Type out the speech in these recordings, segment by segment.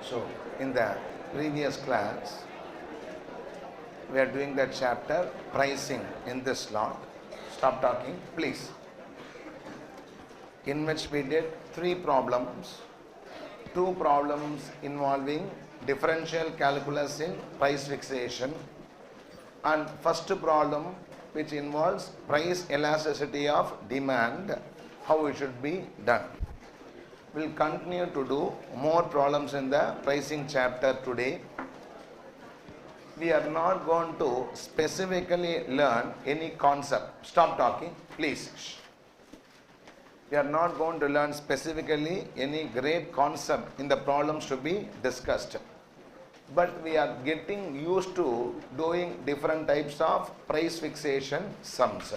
So, in the previous class, we are doing that chapter pricing in this lot. Stop talking, please. In which we did 3 problems. 2 problems involving differential calculus in price fixation, and first problem which involves price elasticity of demand, how it should be done. We'll continue to do more problems in the pricing chapter today. We are not going to specifically learn any concept. Stop talking, please. We are not going to learn specifically any great concept in the problems to be discussed. But we are getting used to doing different types of price fixation sums.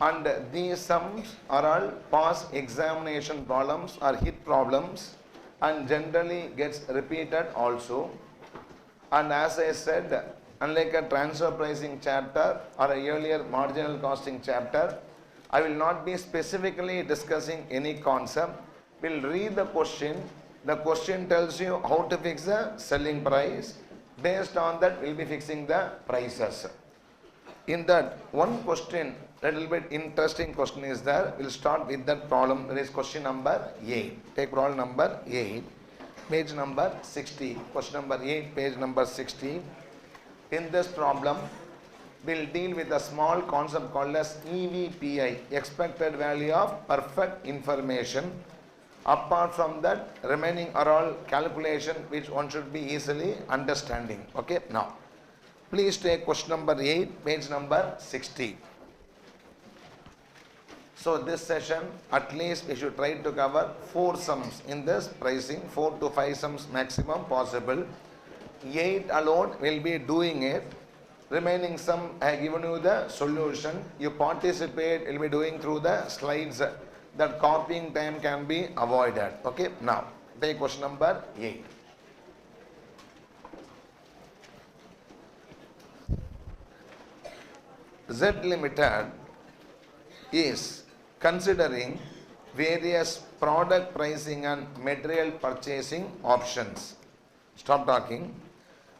And these sums are all past examination problems or hit problems and generally gets repeated also. And as I said, unlike a transfer pricing chapter or a earlier marginal costing chapter, I will not be specifically discussing any concept. We'll read the question. The question tells you how to fix the selling price. Based on that, we'll be fixing the prices. In that one question, little bit interesting question is there. We'll start with that problem. There is question number 8. Take problem number 8. Page number 60. Question number 8, page number 60. In this problem, we'll deal with a small concept called as EVPI, expected value of perfect information. Apart from that, remaining are all calculation which one should be easily understanding. Okay, now, please take question number 8, page number 60. So this session, at least we should try to cover 4 sums in this pricing, 4 to 5 sums maximum possible. 8 alone will be doing it. Remaining sum, I have given you the solution. You participate, will be doing through the slides. That copying time can be avoided. Okay, now take question number 8. Z Limited is considering various product pricing and material purchasing options. Stop talking.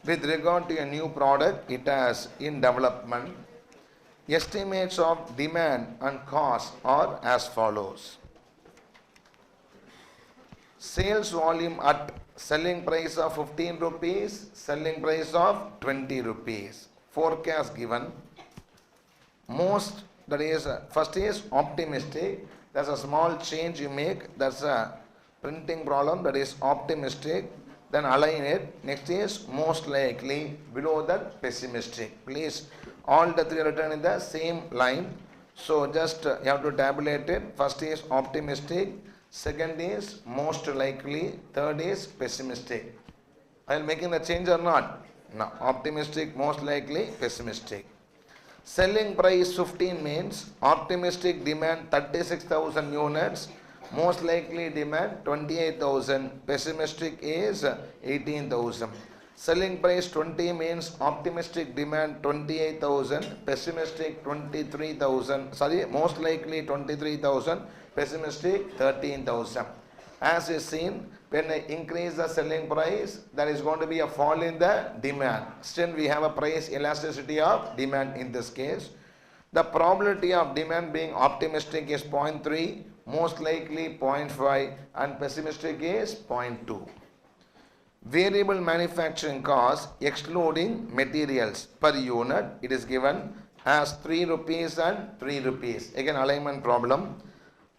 With regard to a new product it has in development, estimates of demand and cost are as follows. Sales volume at selling price of 15 rupees, selling price of 20 rupees. Forecast given. Most, that is, first is optimistic. There's a small change you make. That's a printing problem, that is optimistic. Then align it. Next is most likely, below that pessimistic. Please, all the 3 are written in the same line. So just you have to tabulate it. First is optimistic. Second is most likely. Third is pessimistic. Are you making the change or not? No. Optimistic, most likely, pessimistic. Selling price 15 means optimistic demand 36,000 units. Most likely demand 28,000. Pessimistic is 18,000. Selling price 20 means optimistic demand 28,000, pessimistic 23,000. Sorry, most likely 23,000, pessimistic 13,000. As is seen, when I increase the selling price, there is going to be a fall in the demand. Still, we have a price elasticity of demand in this case. The probability of demand being optimistic is 0.3, most likely 0.5, and pessimistic is 0.2. Variable manufacturing cost excluding materials per unit, it is given as 3 rupees and 3 rupees. Again, alignment problem.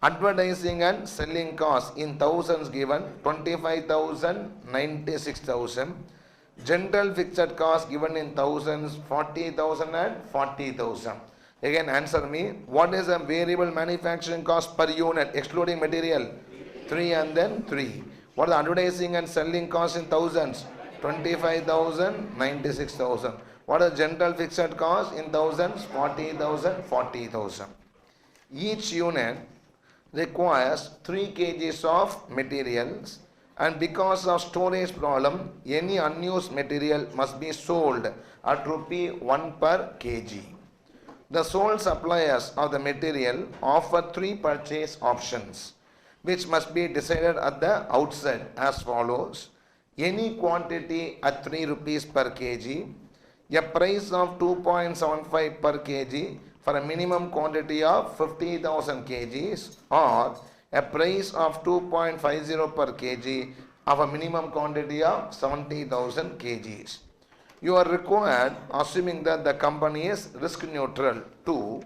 Advertising and selling cost in thousands given 25,000, 96,000. General fixed cost given in thousands 40,000 and 40,000. Again, answer me. What is a variable manufacturing cost per unit excluding material? 3 and then 3. What are the advertising and selling costs in thousands? 25,000, 96,000. What are general fixed costs in thousands? 40,000, 40,000. Each unit requires 3 kgs of materials, and because of storage problem, any unused material must be sold at rupee 1 per kg. The sole suppliers of the material offer 3 purchase options, which must be decided at the outset as follows. any quantity at 3 rupees per kg, a price of 2.75 per kg for a minimum quantity of 50,000 kgs, or a price of 2.50 per kg of a minimum quantity of 70,000 kgs. You are required, assuming that the company is risk neutral, to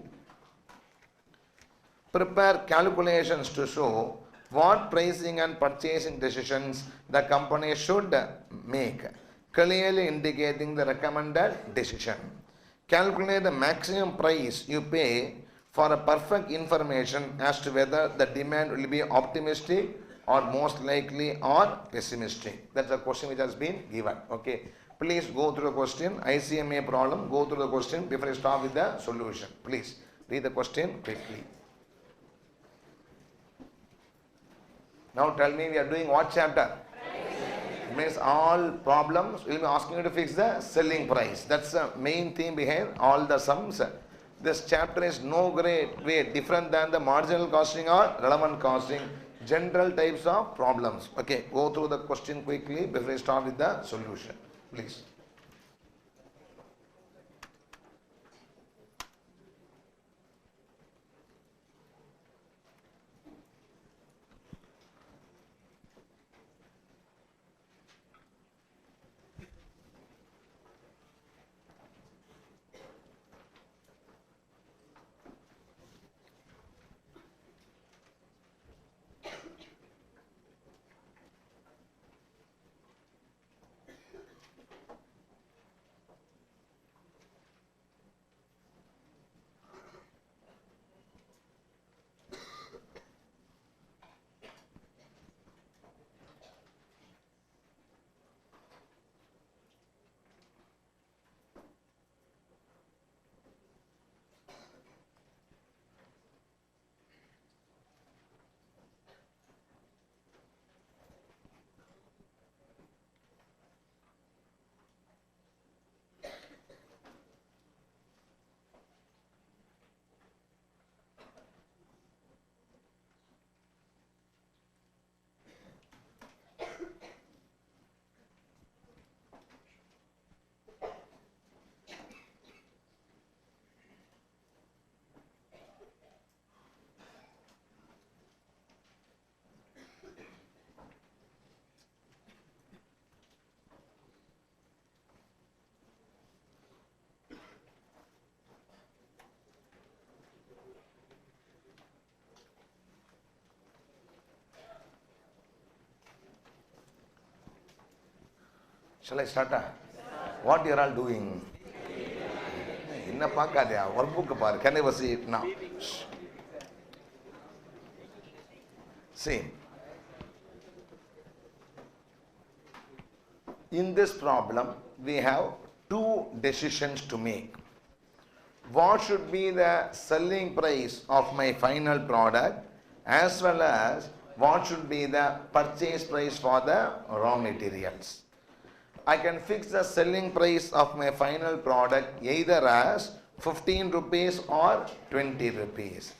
prepare calculations to show what pricing and purchasing decisions the company should make, clearly indicating the recommended decision. Calculate the maximum price you pay for a perfect information as to whether the demand will be optimistic or most likely or pessimistic. That's a question which has been given. Okay. Please go through the question. ICMA problem. Go through the question before I start with the solution. Please read the question quickly. Now tell me, we are doing what chapter? It means all problems will be asking you to fix the selling price. That's the main theme behind all the sums. This chapter is no great way different than the marginal costing or relevant costing. General types of problems. Okay, go through the question quickly before I start with the solution. Please. Shall I start? What you are all doing? Inna paakadya, workbook par. Can I see it now? See, in this problem, we have two decisions to make. What should be the selling price of my final product, as well as what should be the purchase price for the raw materials. I can fix the selling price of my final product either as 15 rupees or 20 rupees.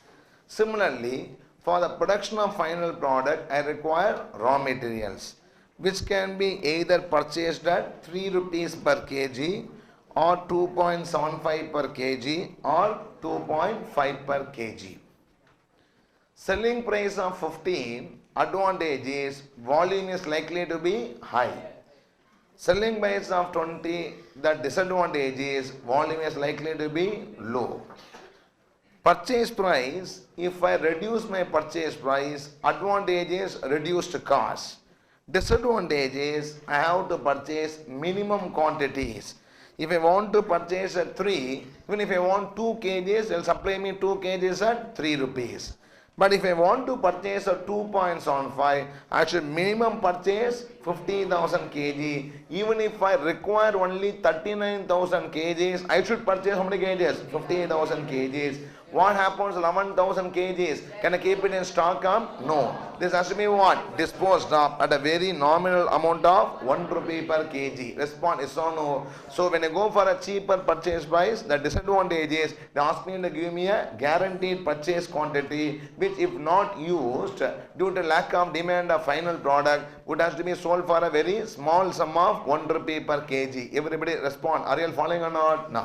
Similarly, for the production of final product, I require raw materials, which can be either purchased at 3 rupees per kg or 2.75 per kg or 2.5 per kg. Selling price of 15, advantage is volume is likely to be high. Selling price of 20, the disadvantage is volume is likely to be low. Purchase price, if I reduce my purchase price, advantage is reduced cost. Disadvantage is I have to purchase minimum quantities. If I want to purchase at 3, even if I want 2 kgs, they will supply me 2 kgs at 3 rupees. But if I want to purchase a 2.75, I should minimum purchase 50,000 kg. Even if I require only 39,000 kgs, I should purchase how many kgs? 50,000 kgs. What happens 11,000 kgs? Can I keep it in stock? No. This has to be what? Disposed of at a very nominal amount of 1 rupee per kg. Response is or no. So when I go for a cheaper purchase price, the disadvantage is they ask me to give me a guaranteed purchase quantity, which if not used due to lack of demand of final product would have to be sold sold for a very small sum of 1 rupee per kg. Everybody respond. Are you all following or not? No.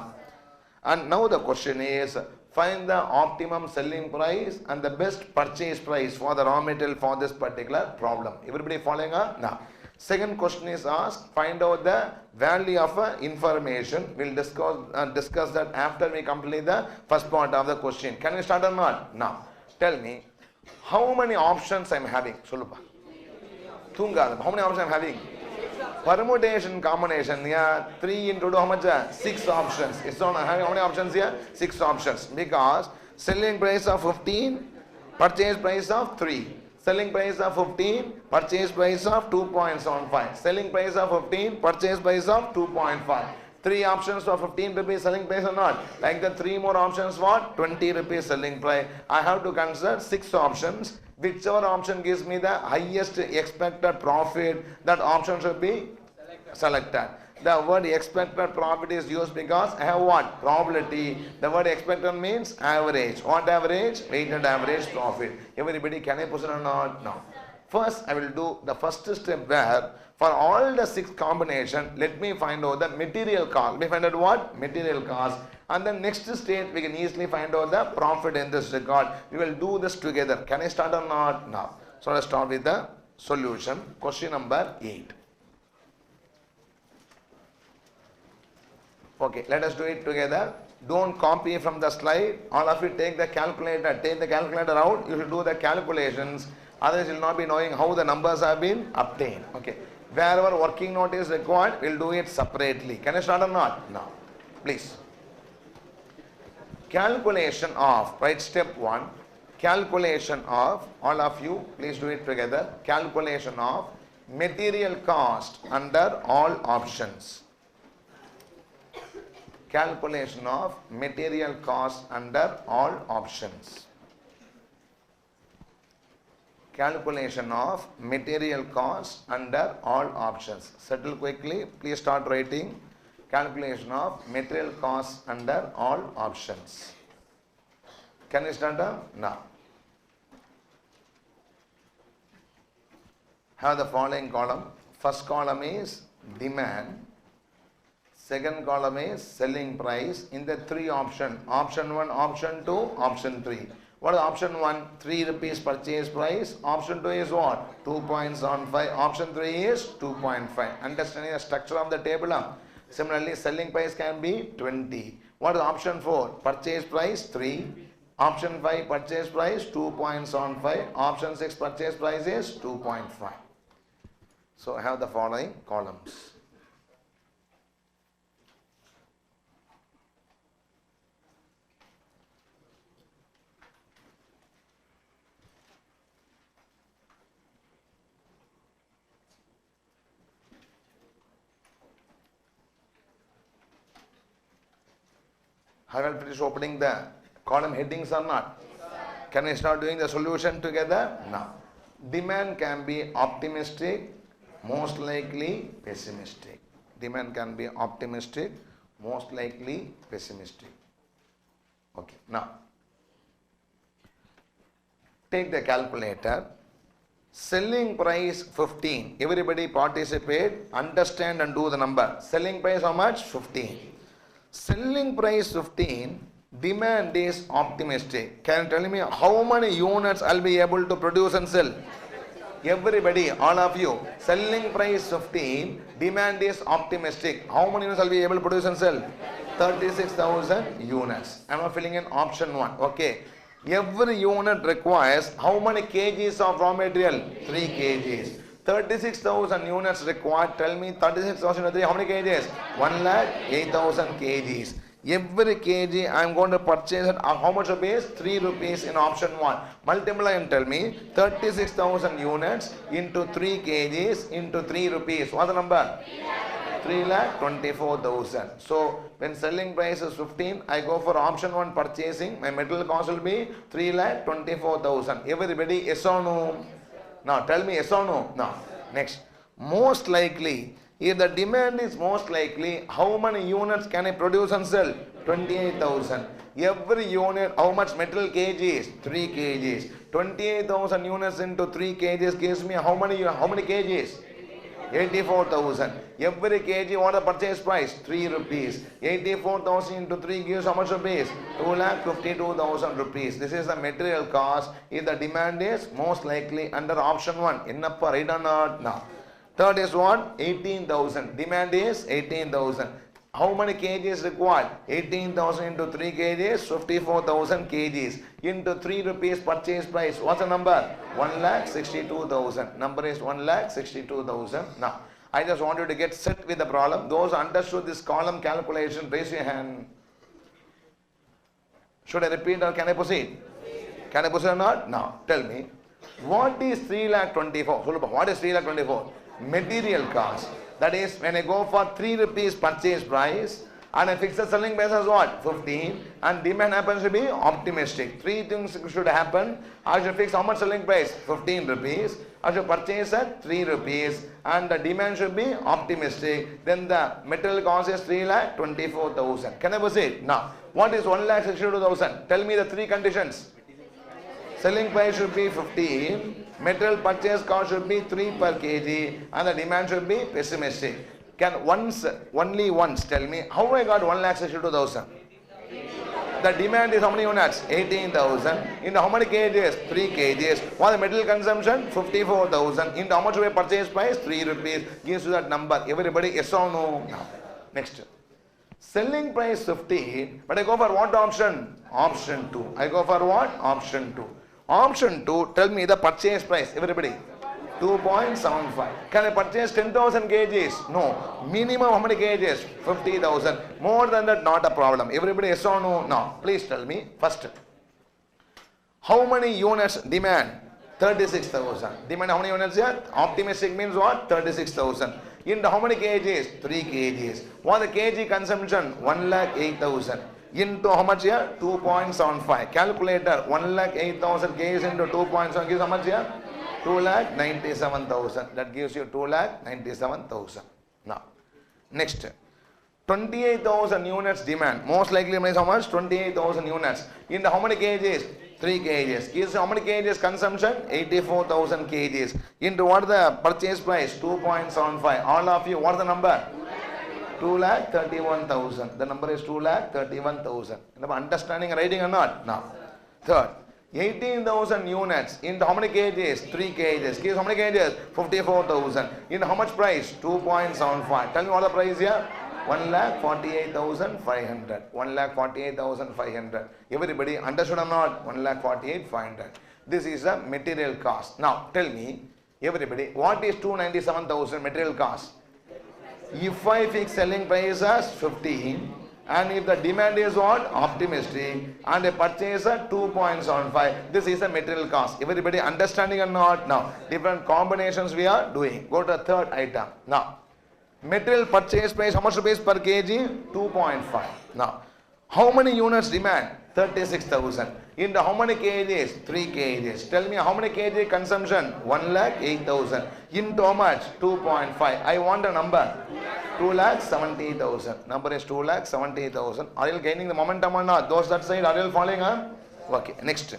And now the question is, find the optimum selling price and the best purchase price for the raw material for this particular problem. Everybody following or no? Second question is asked, find out the value of information. We'll discuss that after we complete the first part of the question. Can we start or not? Now, tell me, how many options I'm having? Solupa. How many options I'm having? Permutation, combination, yeah, 3 into 2, how much? 6 options. It's not having how many options here? 6 options. Because selling price of 15, purchase price of 3. Selling price of 15, purchase price of 2.75. Selling price of 15, purchase price of 2.5. 3 options for 15 rupees selling price or not? Like the 3 more options what? 20 rupees selling price. I have to consider 6 options. Whichever option gives me the highest expected profit, that option should be selected. The word expected profit is used because I have what? Probability. The word expected means average. What average? Weighted average profit. Everybody, can I proceed or not? No. First, I will do the first step where for all the 6 combination, let me find out the material cost. Let me find out what? Material cost. And then next stage, we can easily find out the profit in this regard. We will do this together. Can I start or not? No. So let's start with the solution. Question number 8. Okay, let us do it together. Don't copy from the slide. All of you take the calculator. Take the calculator out. You should do the calculations. Otherwise, you will not be knowing how the numbers have been obtained. Okay. Wherever working note is required, we will do it separately. Can I start or not? No. Please. Calculation of, right, step 1. Calculation of, all of you, please do it together. Calculation of material cost under all options. Calculation of material cost under all options. Calculation of material cost under all options. Settle quickly. Please start writing. Calculation of material cost under all options. Can you start now? Have the following column. First column is demand. Second column is selling price in the 3 options. Option 1, option 2, option 3. What is option 1? 3 rupees purchase price. Option 2 is what? 2.75. Option 3 is 2.5. Understanding the structure of the table? Similarly, selling price can be 20. What is option 4? Purchase price 3. Option 5, purchase price 2.75. Option 6, purchase price is 2.5. So I have the following columns. Have I finished opening the column headings or not? Yes, can I start doing the solution together? No. Demand can be optimistic, most likely pessimistic. Demand can be optimistic, most likely pessimistic. Okay, now take the calculator. Selling price 15. Everybody participate, understand and do the number. Selling price how much? 15. Selling price 15, demand is optimistic. Can you tell me how many units I'll be able to produce and sell? Everybody, all of you, selling price 15, demand is optimistic. How many units I'll be able to produce and sell? 36,000 units. I am filling in option 1. Okay. Every unit requires how many kgs of raw material? 3 kgs. 36,000 units required. Tell me 36,000 into 3, how many kgs? 1,08,000 kgs. Every kg I am going to purchase at how much rupees? 3 rupees in option 1. Multiply and tell me 36,000 units into 3 kgs into 3 rupees. What's the number? 3,24,000. So when selling price is 15, I go for option 1 purchasing. My material cost will be 3,24,000. Everybody, yes or no? Now tell me yes or no? No. Next. Most likely, if the demand is most likely, how many units can I produce and sell? 28,000. Every unit, how much material kgs? 3 kgs. 28,000 units into 3 kgs gives me how many kgs? 84,000. Every kg, what the purchase price? 3 rupees. 84,000 into 3 gives how much rupees? 2,52,000 rupees. This is the material cost. If the demand is most likely under option 1. Ennappa, right or not? No. Third is what? 18,000. Demand is 18,000. How many kgs required? 18,000 into 3 kgs, 54,000 kgs. Into 3 rupees purchase price. What's the number? 1,62,000. Number is 1,62,000. Now, I just want you to get set with the problem. Those who understood this column calculation, raise your hand. Should I repeat or can I proceed? Can I proceed or not? Now, tell me. What is 3,24,000? What is 3,24,000? Material cost. That is, when I go for 3 rupees purchase price and I fix the selling price as what? 15, and demand happens to be optimistic. 3 things should happen. I should fix how much selling price? 15 rupees. I should purchase at 3 rupees and the demand should be optimistic. Then the material cost is 3,24,000. Can I proceed? Now, what is 1,62,000? Tell me the 3 conditions. Selling price should be 15, material purchase cost should be 3 per kg, and the demand should be pessimistic. Can only once tell me how I got 1,62,000? The demand is how many units? 18,000. Into how many kgs? 3 kgs. What the material consumption? 54,000. Into how much we purchase price? 3 rupees. Gives you that number. Everybody, yes or no? No. Next. Selling price 15, but I go for what option? Option 2. I go for what? Option 2. Option 2, tell me the purchase price. Everybody. 2.75. Can I purchase 10,000 kgs? No. Minimum how many kgs? 50,000. More than that, not a problem. Everybody, yes or no? No. Please tell me. First, how many units demand? 36,000. Demand how many units here? Optimistic means what? 36,000. Into how many kgs? 3 kgs. What the kg consumption? 1,08,000. Into how much here? 2.75. Calculator. 1,08,000 kgs into 2.7 gives how much here? 2,97,000. That gives you 2,97,000. Now, next. 28,000 units demand. Most likely means how much? 28,000 units. Into how many kgs? 3 kgs. Gives how many kgs consumption? 84,000 kgs. Into what is the purchase price? 2.75. All of you, what is the number? 2,31,000. The number is 2,31,000. Understanding writing or not? Now, third. 18,000 units into how many kgs? 3 kgs. Gives how many kgs? 54,000. In how much price? 2.75. Tell me what the price here? 1,48,500. 1,48,500. Everybody understood or not? 1,48,500. This is the material cost. Now tell me, everybody, what is 297,000 material cost? If I fix selling price as 15, and if the demand is what? Optimistic, and a purchase at 2.75, this is the material cost. Everybody understanding or not? Now, different combinations we are doing. Go to the third item. Now, material purchase price, how much rupees per kg? 2.5. Now, how many units demand? 36,000. Into how many kgs? 3 kgs. Tell me how many kg consumption? 1,08,000. Into how much? 2.5. I want a number. 2,70,000. Number is 2,70,000. Are you gaining the momentum or not? Those that side, are you following? Okay, next.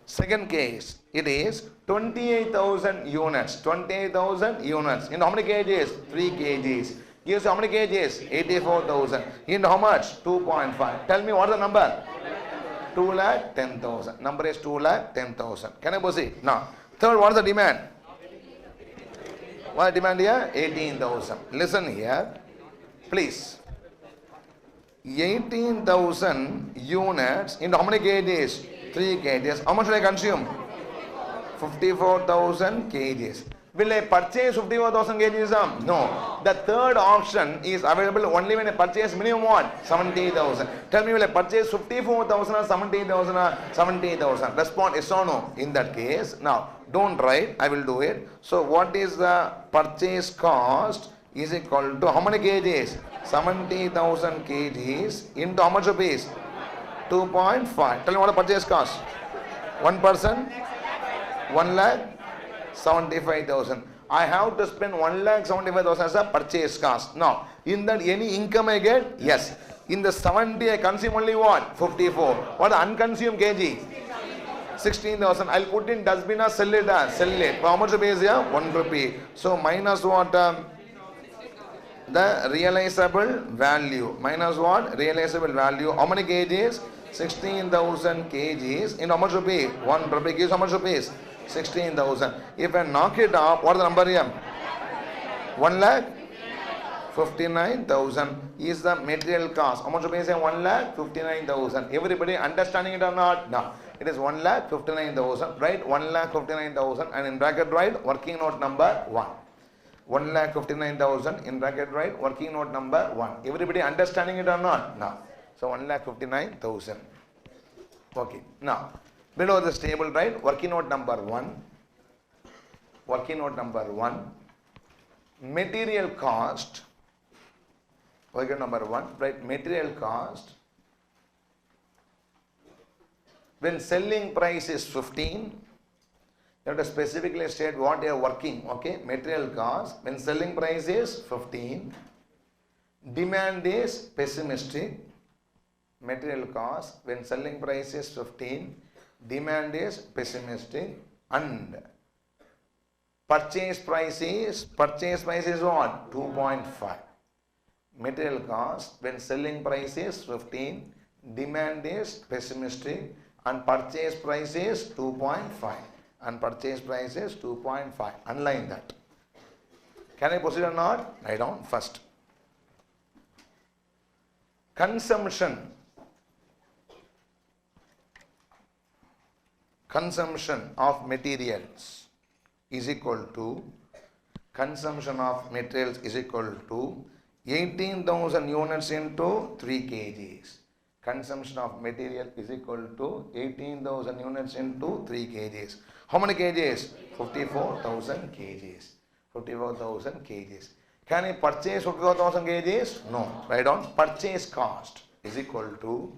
Second case, it is 28,000 units. 28,000 units. In how many kgs? 3 kgs. Gives how many kgs? 84,000. In how much? 2.5. Tell me what is the number? 2,10,000. Number is 2,10,000. Can I proceed? Now, third, what is the demand? What is the demand here? 18,000. Listen here, please. 18,000 units into how many kgs? 3 kgs. How much will I consume? 54,000 kgs. Will I purchase 54,000 kgs? No. The third option is available only when I purchase minimum what? 70,000. Tell me, will I purchase 54,000 or 70,000 or 70,000? Respond yes or no. In that case, now don't write. I will do it. So what is the purchase cost is equal to how many kgs? 70,000 kgs into how much rupees? 2.5. Tell me what the purchase cost? 1 person? 1,75,000. I have to spend 1,75,000 as a purchase cost. Now, in that any income I get? Yes. In the 70 I consume only what? 54. What the unconsumed kg? 16,000. I'll put in dustbin or sell it. Sell it. How much rupees here? 1 rupee. So minus what? The realizable value. Minus what? Realizable value. How many kgs? 16,000 kgs. In how much rupee? 1 rupee gives how much rupees? 16,000. If I knock it off, what is the number here? 1,59,000 is the material cost. How much rupees? 1,59,000. Everybody understanding it or not? No. It is 1,59,000. Right? 1,59,000 and in bracket write working note number 1. 1,59,000 in bracket write working note number 1. Everybody understanding it or not? No. So 1,59,000. Okay. Now below this table write working note number 1. Working note number 1. Material cost. Working number 1. Right. Material cost. When selling price is 15, you have to specifically state what you are working. Okay. Material cost. When selling price is 15, demand is pessimistic. Material cost. When selling price is 15, demand is pessimistic, and purchase price is what? 2.5. Material cost. When selling price is 15, demand is pessimistic, and purchase price is 2.5. And purchase price is 2.5. Underline that. Can I proceed or not? Write down first. Consumption of materials is equal to 18,000 units into 3 kgs. Consumption of material is equal to 18,000 units into 3 kgs. How many kgs? 54,000 kgs. 54,000 kgs. Can I purchase 54,000 kgs? No. Write down purchase cost is equal to,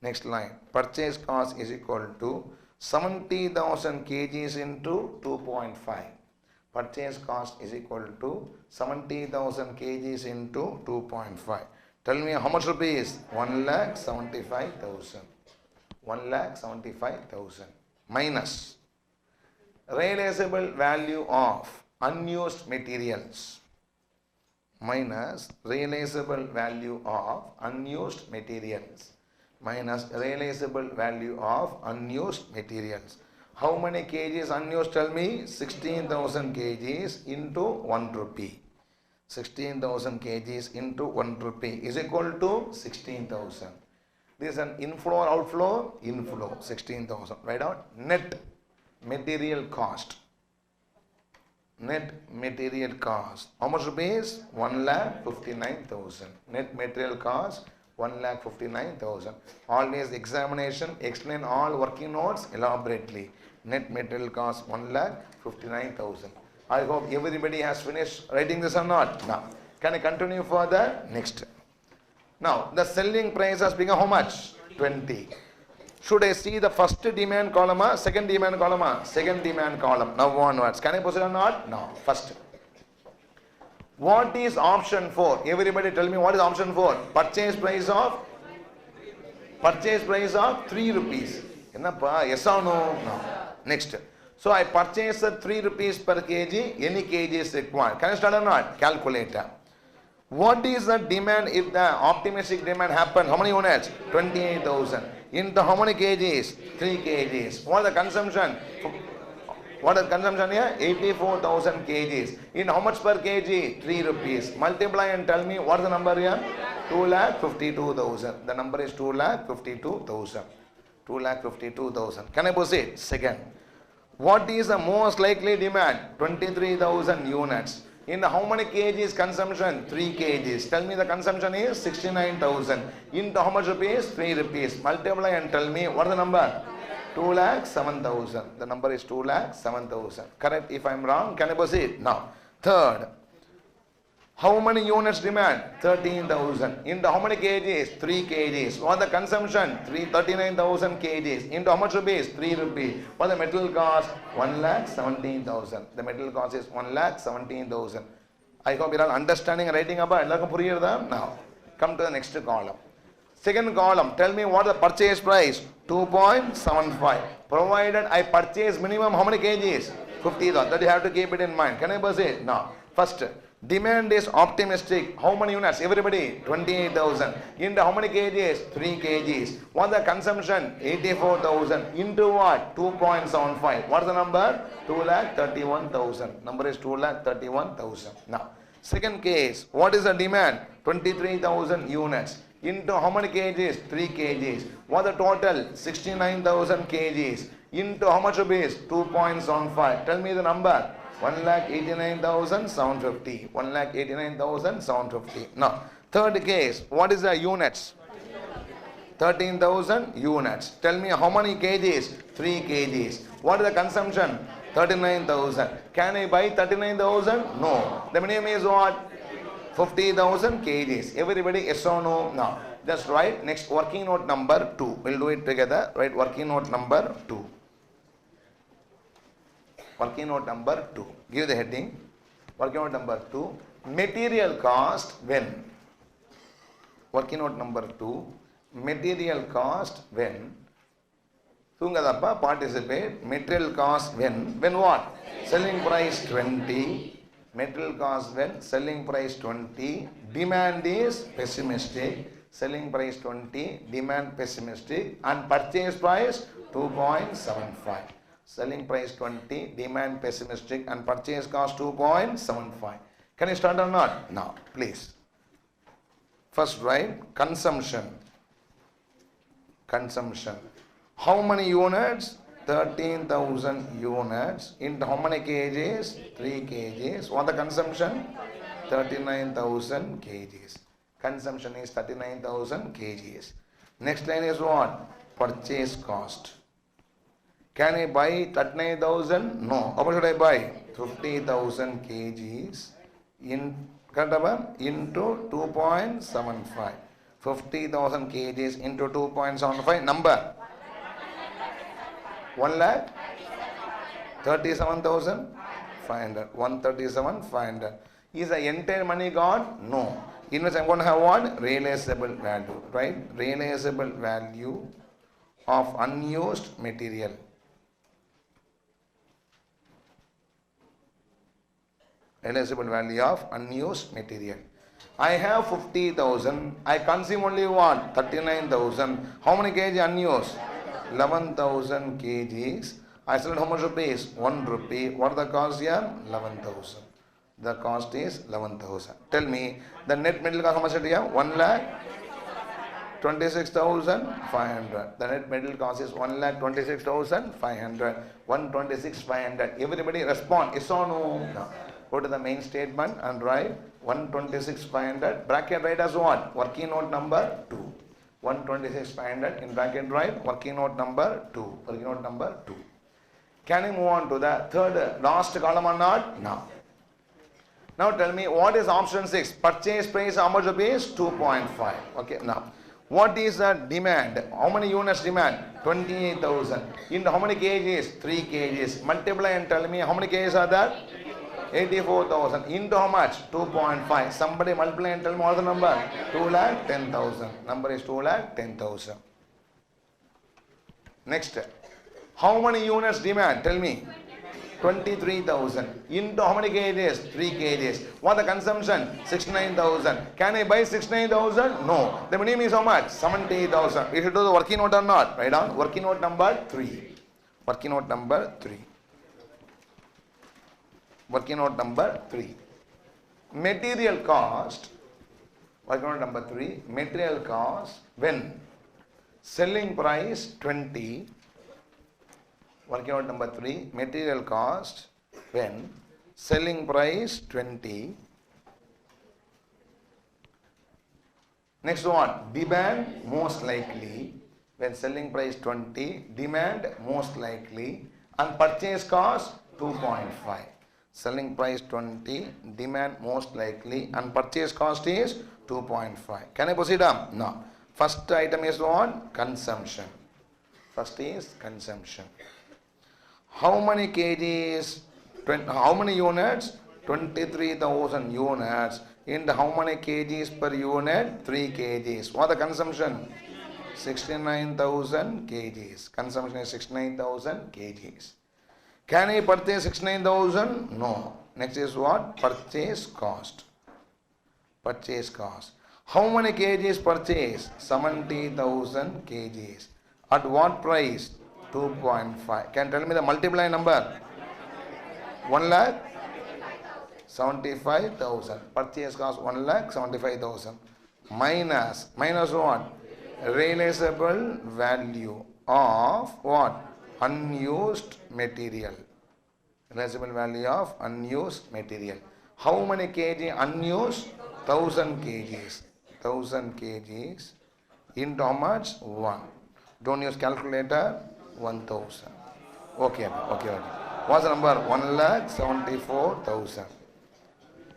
next line, purchase cost is equal to 70,000 kgs into 2.5. Purchase cost is equal to 70,000 kgs into 2.5. Tell me how much rupees? 1,75,000. 1,75,000 minus realizable value of unused materials. Minus realizable value of unused materials. Minus realizable value of unused materials. How many kgs unused? Tell me. 16,000 kgs into 1 rupee. 16,000 kgs into 1 rupee is equal to 16,000. This is an inflow or outflow? Inflow. 16,000. Write out net material cost. Net material cost. How much rupees? 1,59,000. Net material cost 1,59,000. Always examination, explain all working notes elaborately. Net material cost 1,59,000. I hope everybody has finished writing this or not. Now, can I continue further? Next. Now, the selling price has become how much? 20. Should I see the first demand column or second demand column? Second demand column. Now onwards. Can I proceed or not? No. First. What is option 4? Everybody tell me what is option 4? Purchase price of 3 rupees. Yes or no? No. Next. So I purchase 3 rupees per kg. Any kg is required. Can I start or not? Calculator. What is the demand if the optimistic demand happen? How many units? 28,000. Into how many kgs? 3 kgs. What is the consumption? What is consumption here? 84,000 kgs. In how much per kg? 3 rupees. Multiply and tell me what is the number here? 2,52,000. The number is 2,52,000. 2,52,000. Can I proceed? Second. What is the most likely demand? 23,000 units. In how many kgs consumption? 3 kgs. Tell me the consumption is 69,000. Into how much rupees? 3 rupees. Multiply and tell me what is the number? 2,07,000. The number is 2,07,000. Correct? If I am wrong, can I proceed? Now, third. How many units demand? 13,000. Into how many kgs? 3 kgs. What the consumption? 39,000 kgs. Into how much rupees? 3 rupees. What the material cost? 1,17,000. The material cost is 1,17,000. I hope you are all understanding and writing about. Now, come to the next column. Second column. Tell me what the purchase price? 2.75. Provided I purchase minimum how many kgs? 50,000. That you have to keep it in mind. Can I proceed? Now, first, demand is optimistic. How many units? Everybody, 28,000. Into how many kgs? 3 kgs. What's the consumption? 84,000. Into what? 2.75. What's the number? 2,31,000. Number is 2,31,000. Now, second case, what is the demand? 23,000 units. Into how many kgs? 3 kgs. What the total? 69,000 kgs. Into how much rupees? 2.75. Tell me the number. 1,89,750. 1,89,750. Now, third case, what is the units? 13,000 units. Tell me how many kgs? 3 kgs. What is the consumption? 39,000. Can I buy 39,000? No. The minimum is what? 50,000 kgs. Everybody, yes or no? No. Just write next working note number 2. We'll do it together. Write working note number 2. Working note number 2. Give the heading. Working note number 2. Material cost when. Working note number 2. Material cost when. Thungadappa, participate. Material cost when. When what? Selling price 20. Material cost when? Selling price 20. Demand is pessimistic. Selling price 20. Demand pessimistic. And purchase price 2.75. Selling price 20. Demand pessimistic. And purchase cost 2.75. Can you start or not? Now, please. First write consumption. Consumption. How many units? 13,000 units. Into how many kgs? 3 kgs. What the consumption? 39,000 kgs. Consumption is 39,000 kgs. Next line is what? Purchase cost. Can I buy 39,000? No. How much should I buy? 50,000 kgs into 2.75. 50,000 kgs into 2.75. Number? 1,37,500. 137,500. Is the entire money gone? No. In which I am going to have what? Realizable value. Right? Realizable value of unused material. Realizable value of unused material. I have 50,000. I consume only what? 39,000. How many kg unused? 11,000 kgs. I sold how much rupees? 1 rupee. What is the cost here? 11,000. The cost is 11,000. Tell me, the net material cost how much here? 1,26,500. The net material cost is 1,26,500. 126,500. Everybody respond. Yes or no? No. Go to the main statement and write 126,500. Bracket write as what? Working note number 2. 126,500 in bracket write working note number 2. Working note number 2. Can you move on to the third last column or not? No. Now tell me what is option 6? Purchase price how much rupees? 2.5. Okay. Now what is the demand? How many units demand? 28,000. In how many kgs? 3 kgs. Multiply and tell me how many kgs are there? 84,000. Into how much? 2.5. Somebody multiply and tell me what the number? 2,10,000. Number is 2,10,000. Next. How many units demand? Tell me. 23,000. Into how many kgs? 3 kgs. What the consumption? 69,000. Can I buy 69,000? No. The minimum is how much? 70,000. We should do the working note or not? Write down working note number 3. Working note number 3. Working note number 3. Material cost. Working note number 3. Material cost when selling price 20. Working out number 3, material cost when selling price 20. Next one, demand most likely when selling price 20, demand most likely, and purchase cost 2.5. Selling price 20, demand most likely, and purchase cost is 2.5. Can I proceed on? No. First item is what? Consumption. First is consumption. How many kgs? How many units? 23,000 units. In how many kgs per unit? 3 kgs. What the consumption? 69,000 kgs. Consumption is 69,000 kgs. Can I purchase 69,000? No. Next is what? Purchase cost. Purchase cost. How many kgs purchase? 70,000 kgs. At what price? 2.5. Can you tell me the multiply number? 1,75,000. Purchase cost 1,75,000. Minus what? Realizable value of what? Unused material. Realizable value of unused material. How many kg unused? 1,000 kgs. 1,000 kgs into how much? 1. Don't use calculator. 1,000. Okay. What's the number? 1,74,000.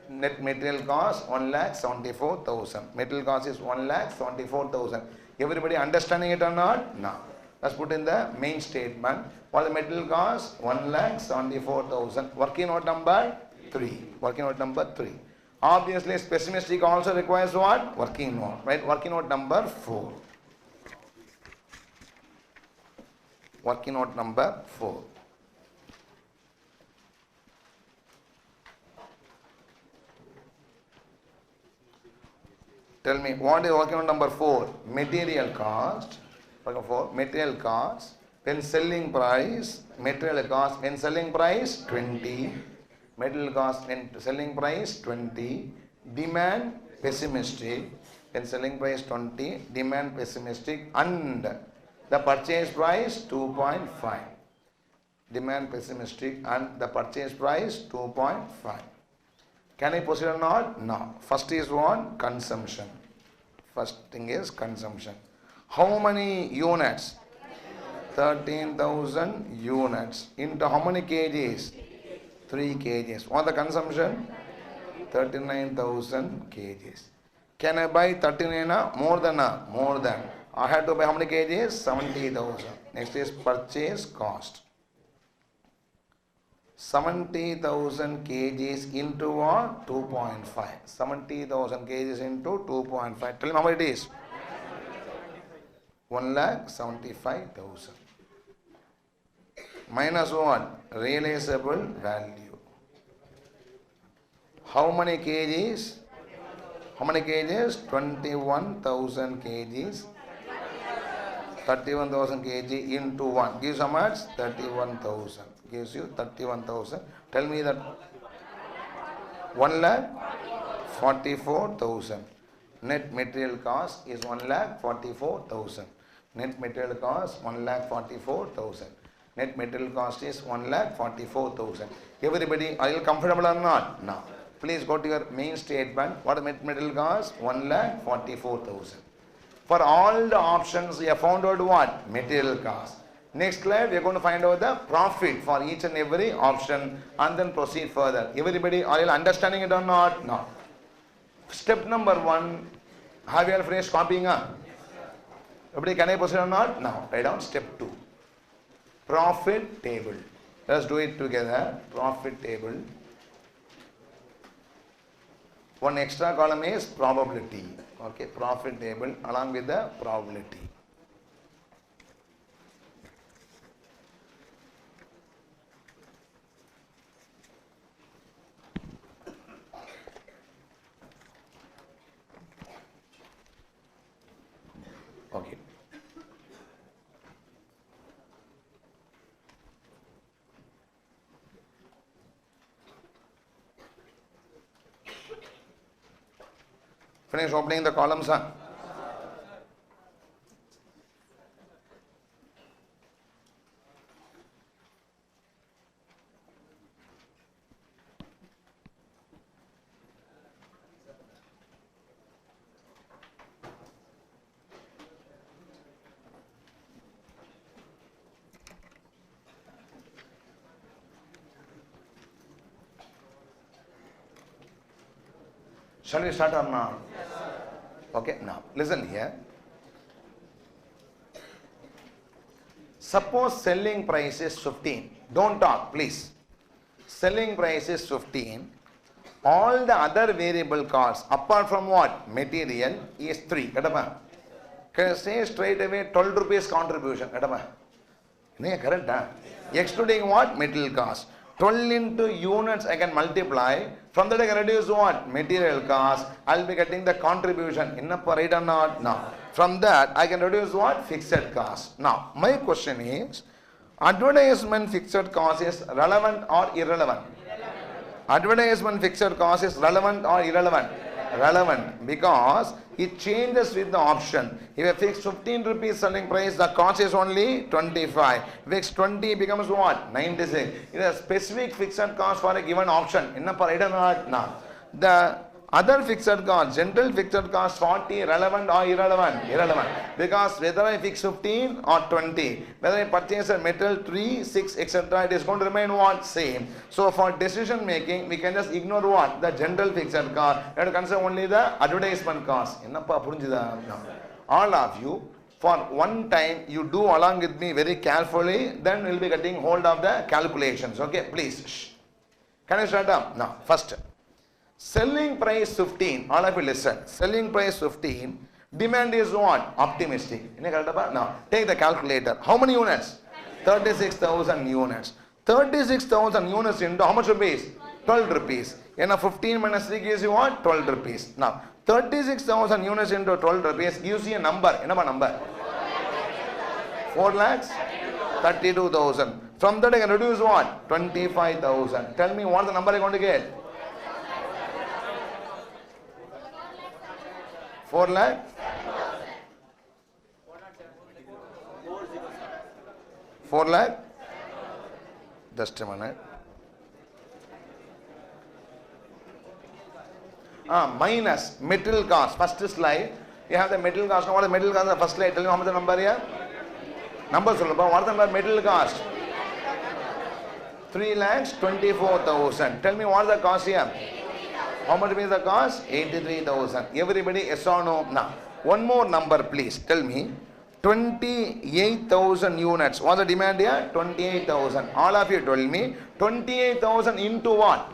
Net material cost 1,74,000. Material cost is 1,74,000. Everybody understanding it or not? No. Let's put in the main statement. What the material cost? 1,74,000. Working note number 3. Working note number 3. Obviously, pessimistic also requires what? Working note. Right? Working note number 4. Working note number 4. Tell me, what is working on number 4? Material cost. Working 4. Material cost. When selling price. Material cost. When selling price 20. Material cost when selling price 20. Demand pessimistic. When selling price 20. Demand pessimistic. And the purchase price 2.5. Demand pessimistic and the purchase price 2.5. Can I proceed or not? No. First is what? Consumption. First thing is consumption. How many units? 13,000 units. Into how many kgs? 3 kgs. What the consumption? 39,000 kgs. Can I buy 39? More than? More than. I had to buy how many kgs? 70,000. Next is purchase cost. 70,000 kgs into what? 2.5. 70,000 kgs into 2.5. Tell me how much it is? 1,75,000. Minus what? Realizable value. How many kgs? How many kgs? 21,000 kgs. 31,000 kg into 1 gives how much? 31,000. Gives you 31,000. Tell me that 1,44,000. Net material cost is 1,44,000. Net material cost 1,44,000. Net material cost is 1,44,000. Everybody, are you comfortable or not? No. Please go to your main statement. What is net material cost? 1,44,000. For all the options, we have found out what? Material cost. Next slide, we are going to find out the profit for each and every option and then proceed further. Everybody, are you understanding it or not? No. Step number 1, have you all finished copying? Everybody, can I proceed or not? No. Write down step 2. Profit table. Let's do it together. Profit table. One extra column is probability. Okay, profit table along with the probability. Okay. Finish opening the columns, huh? Shall we start or not? Okay, now listen here. Suppose selling price is 15. Don't talk, please. Selling price is 15. All the other variable costs apart from what? Material is 3. Can I say straight away 12 rupees contribution? Correct? Excluding what? Material cost. 12 into units I can multiply. From that I can reduce what? Material cost. I will be getting the contribution. Right or not? No. From that I can reduce what? Fixed cost. Now my question is, advertisement fixed cost is relevant or irrelevant? Advertisement fixed cost is relevant or irrelevant? Relevant, because it changes with the option. If I fix 15 rupees selling price, the cost is only 25. Fix 20 becomes what? 96. It is a specific fixed cost for a given option. No. The other fixed cost, general fixed cost 40, relevant or irrelevant? Irrelevant. Because whether I fix 15 or 20, whether I purchase a metal 3, 6, etc., it is going to remain what? Same. So for decision making, we can just ignore what? The general fixed cost. We have to consider only the advertisement cost. All of you, for one time, you do along with me very carefully, then we will be getting hold of the calculations. Okay, please. Shh. Can I start up? Now, first. Selling price 15, all of you listen. Selling price 15, demand is what? Optimistic. Now, take the calculator. How many units? 36,000 units. 36,000 units into how much rupees? 12 rupees. 15 minus 3 gives you what? 12 rupees. Now, 36,000 units into 12 rupees gives you a number. What number? 4 lakhs? 32,000. From that I can reduce what? 25,000. Tell me what the number I am going to get? 4 lakh? 4 lakh? Just a minute. Minus material cost. First slide. You have the material cost. What is the material cost? The first slide. Tell me how much the number here? Number. What is the number? Material cost? 3 lakhs 24,000. Tell me what is the cost here? How much is the cost? 83,000. Everybody, yes or no? Now, one more number please. Tell me. 28,000 units. What's the demand here? 28,000. All of you told me. 28,000 into what?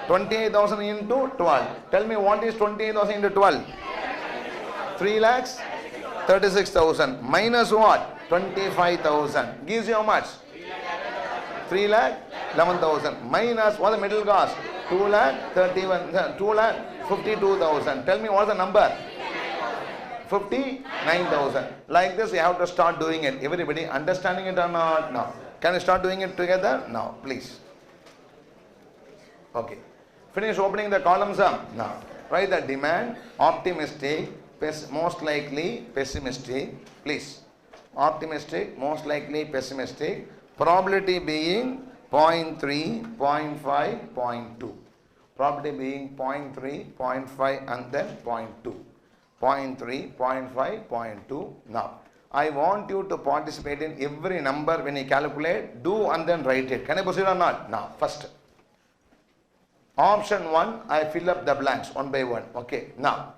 28,000 into 12. Tell me what is 28,000 into 12? 3 lakhs? 36,000. Minus what? 25,000. Gives you how much? 3 lakh? 11,000. Minus what is the middle cost? 2 lakh 31, 2 lakh 52,000. Tell me what is the number? 59,000. Like this, you have to start doing it. Everybody understanding it or not? No. Can you start doing it together? Now, please. Okay. Finish opening the columns up. Now, write the demand, optimistic, most likely, pessimistic. Please. Optimistic, most likely, pessimistic. Probability being 0.3, 0.5, 0.2. Probability being 0.3, 0.5 and then 0.2. 0.3, 0.5, 0.2. Now, I want you to participate in every number when you calculate. Do and then write it. Can I proceed or not? Now, first. Option 1, I fill up the blanks one by one. Okay. Now,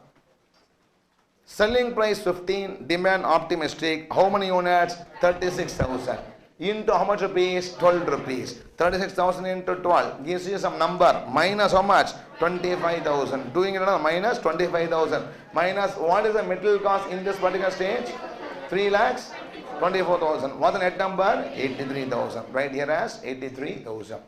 selling price 15, demand optimistic. How many units? 36,000. Into how much rupees? 12 rupees. 36,000 into 12 gives you some number. Minus how much? 25,000. Doing it another minus 25,000. Minus what is the material cost in this particular stage? 3 lakhs 24,000. What's the net number? 83,000. Right here as 83,000.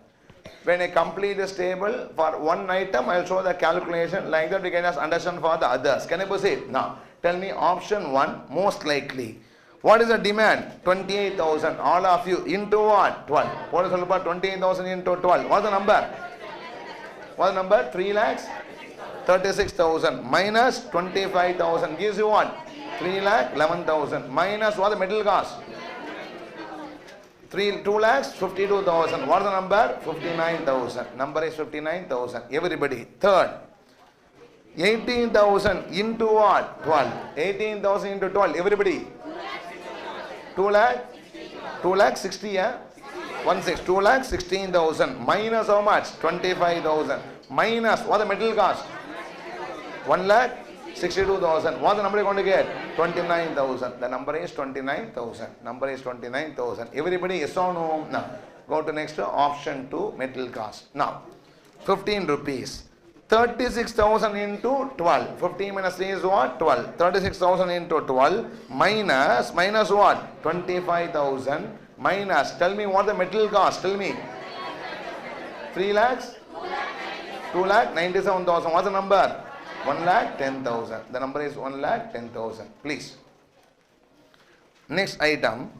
When I complete this table for one item, I will show the calculation. Like that we can just understand for the others. Can I proceed? Now, tell me option 1, most likely. What is the demand? 28,000. All of you into what? 12. What is about 28,000 into 12? What's the number? What's the number? 3 lakhs 36,000 minus 25,000 gives you what? 3 lakh 11,000 minus what the middle cost? 2 lakhs 52,000. What is the number? 59,000. Number is 59,000. Everybody. Third. 18,000 into what? 12. 18,000 into 12. Everybody. 2 lakh 60, yeah? 2 lakh 16,000 minus how much? 25,000 minus what the middle cost? 1 lakh 62,000. What the number you going to get? 29,000. The number is 29,000. Number is 29,000. Everybody yes or no? Now, go to next option 2, material cost. Now, 15 rupees. 36,000 into 12. 15 minus 3 is what? 12. 36,000 into 12 minus what? 25,000 minus. Tell me what the material cost. Tell me. 3 lakhs? 2 lakh 97,000. What's the number? 1 lakh 10,000. The number is 1 lakh 10,000. Please. Next item.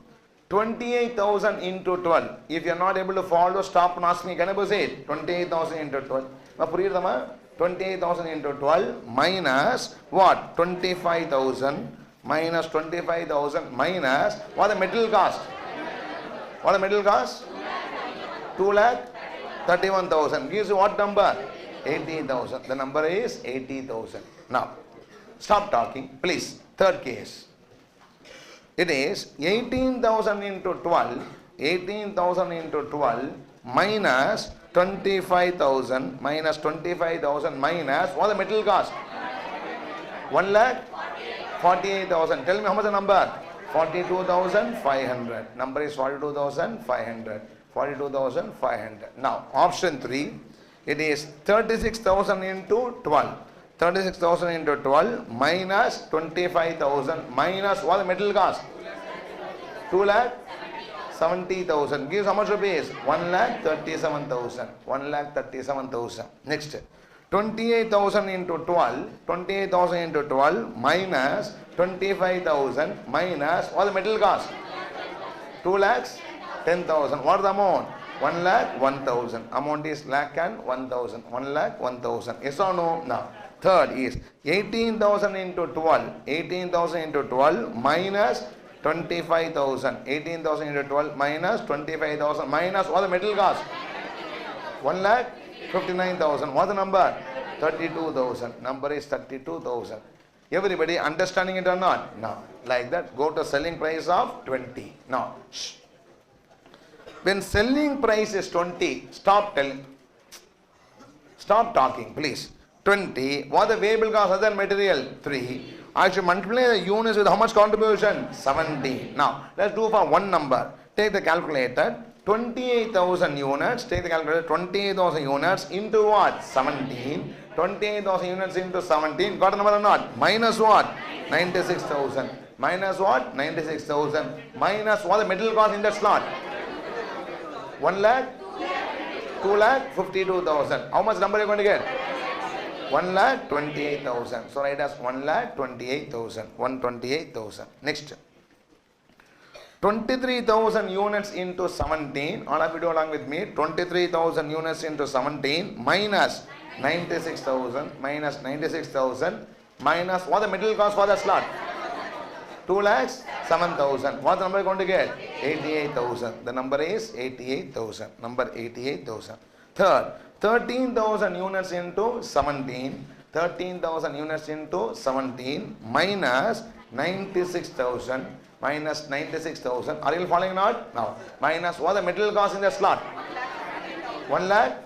28,000 into 12. If you are not able to follow, stop and ask me. Can I proceed? 28,000 into 12. Now, 28,000 into 12 minus what? 25,000 minus 25,000 minus what the material cost? What the material cost? 2 lakh 31,000. Gives you what number? 80,000. The number is 80,000. Now, stop talking, please. Third case. It is 18,000 into 12. 18,000 into 12 minus 25,000 minus 25,000 minus what the material cost? 1 lakh 48,000. Tell me how much the number? 42,500. Number is 42,500. 42,500. Now, option 3. It is 36,000 into 12. 36,000 into 12 minus 25,000 minus what the material cost? 2 lakh 70,000. Gives how much rupees? 1 lakh 37,000. 1 lakh 37,000. Next. 28,000 into 12. 28,000 into 12 minus 25,000 minus what the material cost? 2 lakhs 10,000. What is the amount? 1 lakh 1,000. Amount is lakh and 1,000. 1 lakh 1,000. Yes or no? Now, third is 18,000 into 12. 18,000 into 12 minus 25,000. 18,000 into 12 minus 25,000 minus what the material cost? 1 lakh 59,000. What the number? 32,000. Number is 32,000. Everybody understanding it or not? Now, like that, go to selling price of 20. Now, shh. When selling price is 20, stop telling. Stop talking, please. 20. What the variable cost other than material? 3. I should multiply the units with how much contribution? 17. Now, let's do for one number. Take the calculator. 28,000 units. Take the calculator. 28,000 units into what? 17. 28,000 units into 17. Got a number or not? Minus what? 96,000. Minus what? 96,000. Minus what the material cost in that slot? 1 lakh? 2 lakh? 52,000. How much number are you going to get? 1 lakh 28,000. So write as 1 lakh 28,000. 128,000. Next. 23,000 units into 17. All of you do along with me. 23,000 units into 17 minus 96,000 minus 96,000 minus what the material cost for the slot? 2 lakhs 7,000. What number are you going to get? 88,000. The number is 88,000. Number 88,000. Third, 13,000 units into 17. 13,000 units into 17 minus 96,000 minus 96,000. Are you following not? Now, minus what the material cost in the slot? 1 lakh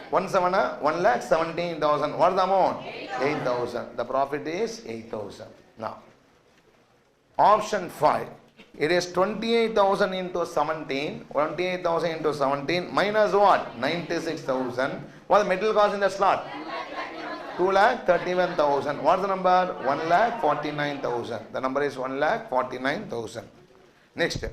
1 lakh 17,000. What is the amount? 8,000. The profit is 8,000. Now, option 5. It is 28,000 into 17. 28,000 into 17 minus what? 96,000. What is the material cost in the slot? 2 lakh 31,000. What is the number? 1 lakh 49,000. The number is 1 lakh 49,000. Next,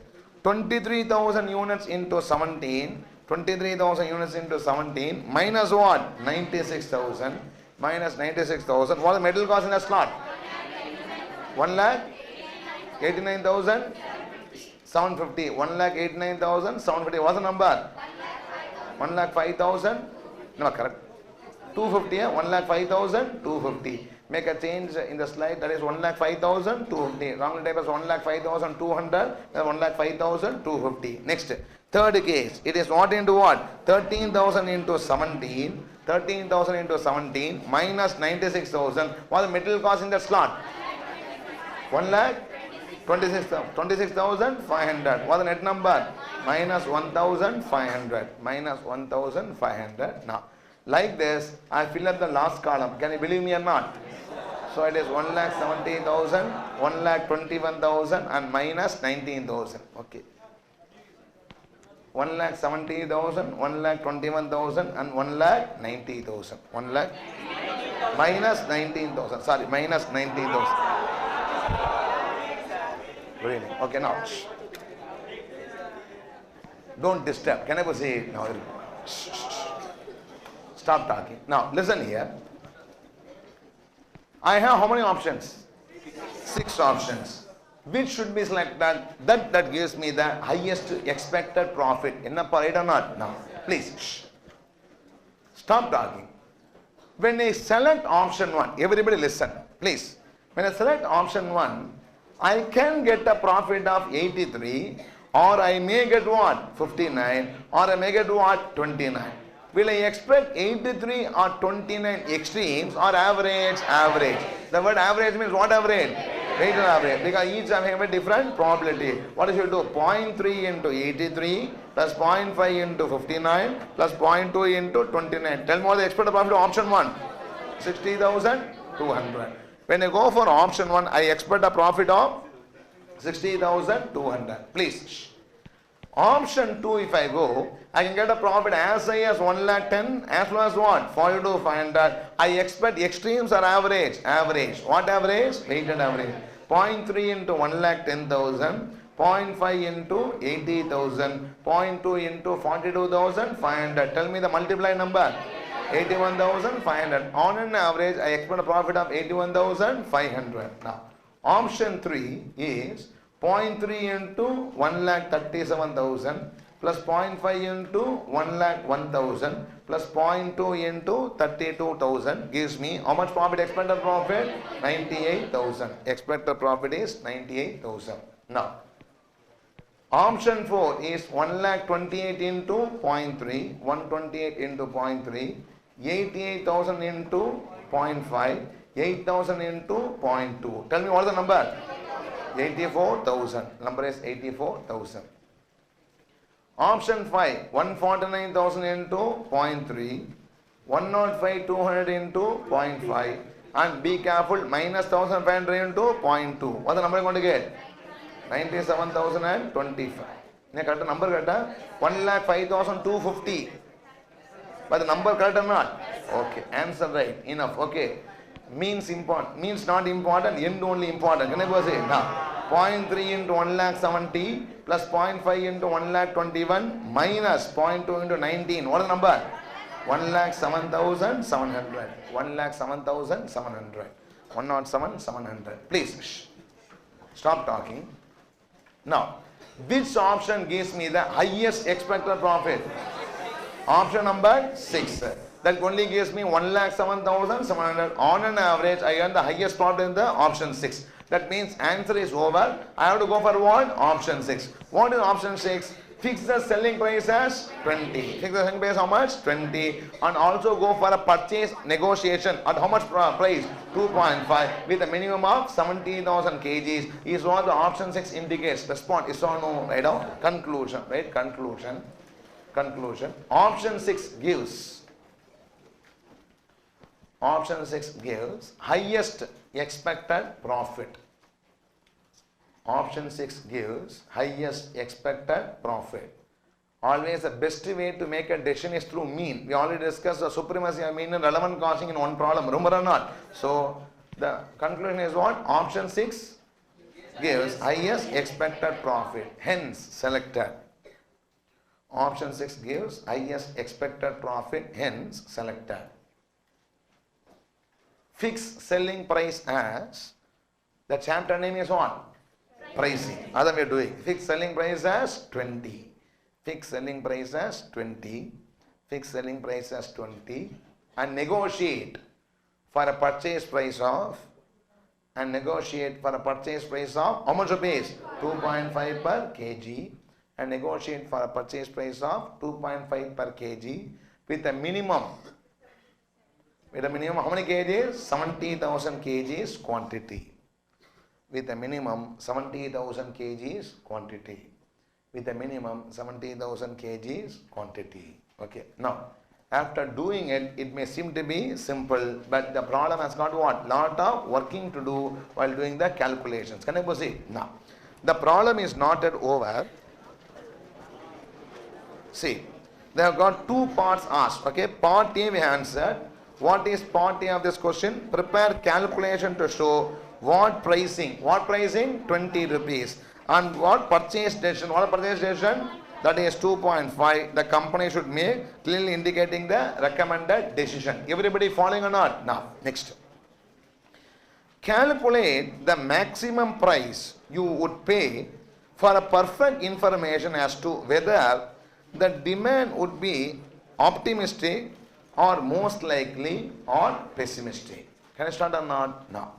23,000 units into 17. 23,000 units into 17 minus what? 96,000. Minus 96,000. What is the material cost in the slot? 1 lakh 89,000 750. 1 lakh 89,000 750. What's the number? 1 lakh 5,000. No, correct. 250. 1 lakh 5,000 250. Make a change in the slide. That is 1 lakh 5,000 250. Wrong type is 1 lakh 5,200. 1 lakh 5,250. Next, third case. It is what into what? 13,000 into 17. 13,000 into 17 minus 96,000. What is the material cost in that slot? 1 lakh 26,500. What is the net number? Minus 1,500. Minus 1,500. Now, like this, I fill up the last column. Can you believe me or not? So it is 1 lakh 70,000, 1 lakh 21,000 and minus 19,000. Okay. 1,70,000, 1,21,000 and 1,90,000. 1 lakh minus 19,000. Sorry, minus 19,000. Really? Okay, now. Don't disturb. Can I go say it now? Stop talking. Now, listen here. I have how many options? 6 options. Which should be selected? That gives me the highest expected profit. Right or not? Now, please. Stop talking. When I select option 1, everybody listen, please. When I select option 1, I can get a profit of 83, or I may get what? 59, or I may get what? 29. Will I expect 83 or 29 extremes or average? Average. The word average means what average? Weighted average. Because each have a different probability. What should you do? 0.3 into 83 plus 0.5 into 59 plus 0.2 into 29. Tell me what the expected profit of option 1. 60,200. When I go for option 1, I expect a profit of 60,200. Please. Option 2, if I go, I can get a profit as high as 1,10,000, as low as what? 42,500. I expect extremes or average? Average. What average? Weighted average. 0.3 into 1,10,000, 0.5 into 80,000, 0.2 into 42,500. Tell me the multiply number. 81,500. On an average, I expect a profit of 81,500. Now, option 3 is 0.3 into 1,37,000 plus 0.5 into 1,01,000 plus 0.2 into 32,000 gives me how much profit? Expected profit? 98,000. Expected profit is 98,000. Now, option 4 is 1,28,000 into 0.3, 128 into 0.3, 88,000 into 0.5, 8,000 into 0.2. Tell me what is the number? 84,000. Number is 84,000. Option 5, 149,000 into 0.3, 105,200 into 0.5, and be careful, minus 1,500 into 0.2. What the number are you going to get? 97,025. You correct number correct? 1,05,250. But the number correct or not? Okay, answer right. Enough. Okay. Means important, means not important, end only important. Can I go say now? 0.3 into 1,70,000 plus 0.5 into 1,21,000 minus 0.2 into 19. What is the number? 1,07,700. 1,07,700. 107,700. Please stop talking. Now, which option gives me the highest expected profit? Option number 6. That only gives me 1,07,700. On an average, I earn the highest profit in the option 6. That means answer is over. I have to go for what? Option 6. What is option 6? Fix the selling price as 20. Fix the selling price how much? 20. And also go for a purchase negotiation at how much price? 2.5 with a minimum of 70,000 kgs is what the option 6 indicates. Response is or no? Right now? Conclusion. Right? Conclusion. Conclusion. Option 6 gives. Option 6 gives highest expected profit. Option 6 gives highest expected profit. Always the best way to make a decision is through mean. We already discussed the supremacy of mean and relevant costing in one problem. Remember or not? So, the conclusion is what? Option 6 gives highest expected profit. Hence, selected. Option 6 gives highest expected profit. Hence, selected. Fix selling price as, the chapter name is what? Pricing. That's what we are doing. Fix selling price as 20. Fix selling price as 20. Fix selling price as 20. And negotiate for a purchase price of, how much rupees? 2.5 per kg. And negotiate for a purchase price of 2.5 per kg with a minimum. With a minimum, how many kgs? 70,000 kgs quantity. With a minimum 70,000 kgs quantity. With a minimum 70,000 kgs quantity. Okay. Now, after doing it, it may seem to be simple, but the problem has got what? Lot of working to do while doing the calculations. Can I proceed? Now, the problem is not yet over. See, they have got two parts asked. Okay, part A we answered. What is part A of this question? Prepare calculation to show what pricing. What pricing? 20 rupees. And what purchase decision? What purchase decision? That is 2.5. The company should make, clearly indicating the recommended decision. Everybody following or not? Now, next. Calculate the maximum price you would pay for a perfect information as to whether the demand would be optimistic or most likely or pessimistic. Can I start or not? Now.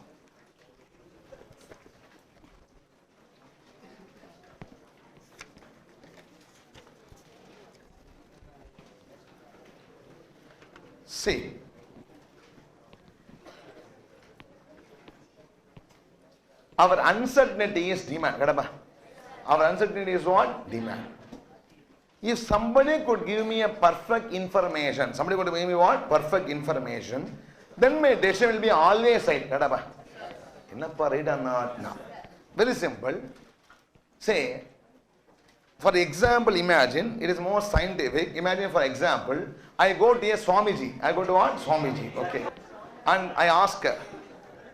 See, our uncertainty is demand. Our uncertainty is what? Demand. If somebody could give me a perfect information, somebody could give me what? Perfect information, then my decision will be always right. Right or not? No. Very simple. Say, for example, imagine, it is more scientific. Imagine, for example, I go to a Swamiji. I go to what? Swamiji. Okay. And I ask her,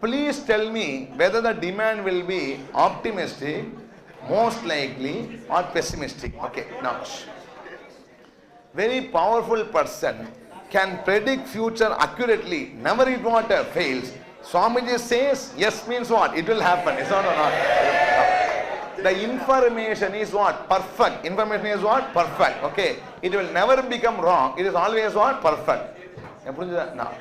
please tell me whether the demand will be optimistic, most likely, or pessimistic. Okay. Now, very powerful person can predict future accurately. Never it what fails. Swamiji says yes means what? It will happen. Is or not? The information is what? Perfect. Information is what? Perfect. Okay. It will never become wrong. It is always what? Perfect. Now.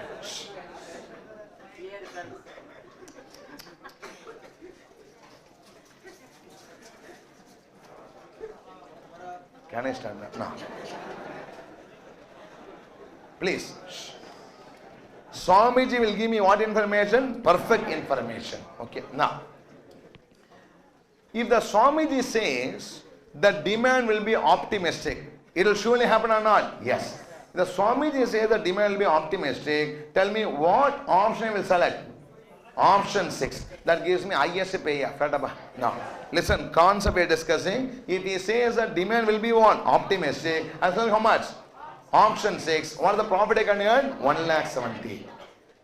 Can I stand up? No. Please. Swamiji will give me what information? Perfect information. Okay. Now, if the Swamiji says the demand will be optimistic, it will surely happen or not? Yes. If the Swamiji says the demand will be optimistic, tell me what option I will select? Option 6. That gives me highest pay. Now, listen, concept we are discussing. If he says that demand will be what? Optimistic, I tell how much? Option 6. What is the profit I can earn? 1,70,000.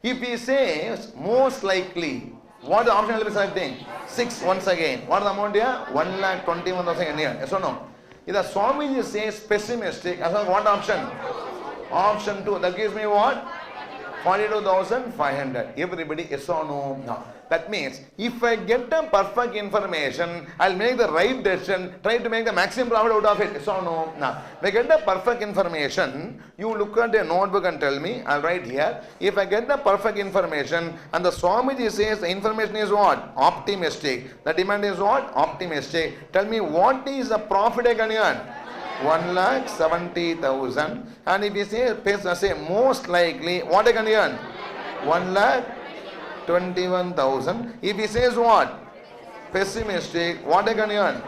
If he says most likely, what the option will be selecting? 6 once again. What is the amount here? 1,21,000 here. Yes or no? If the Swamiji says pessimistic, I tell what option? Option 2. That gives me what? 42,500. Everybody, yes or no? No. That means, if I get the perfect information, I'll make the right decision, try to make the maximum profit out of it. Yes or no? No. If I get the perfect information, you look at a notebook and tell me, I'll write here, if I get the perfect information, and the Swamiji says the information is what? Optimistic. The demand is what? Optimistic. Tell me, what is the profit I can earn? 1,70,000. And if he says, say most likely, what I can earn? 1,21,000. If he says what? Pessimistic, what I can earn?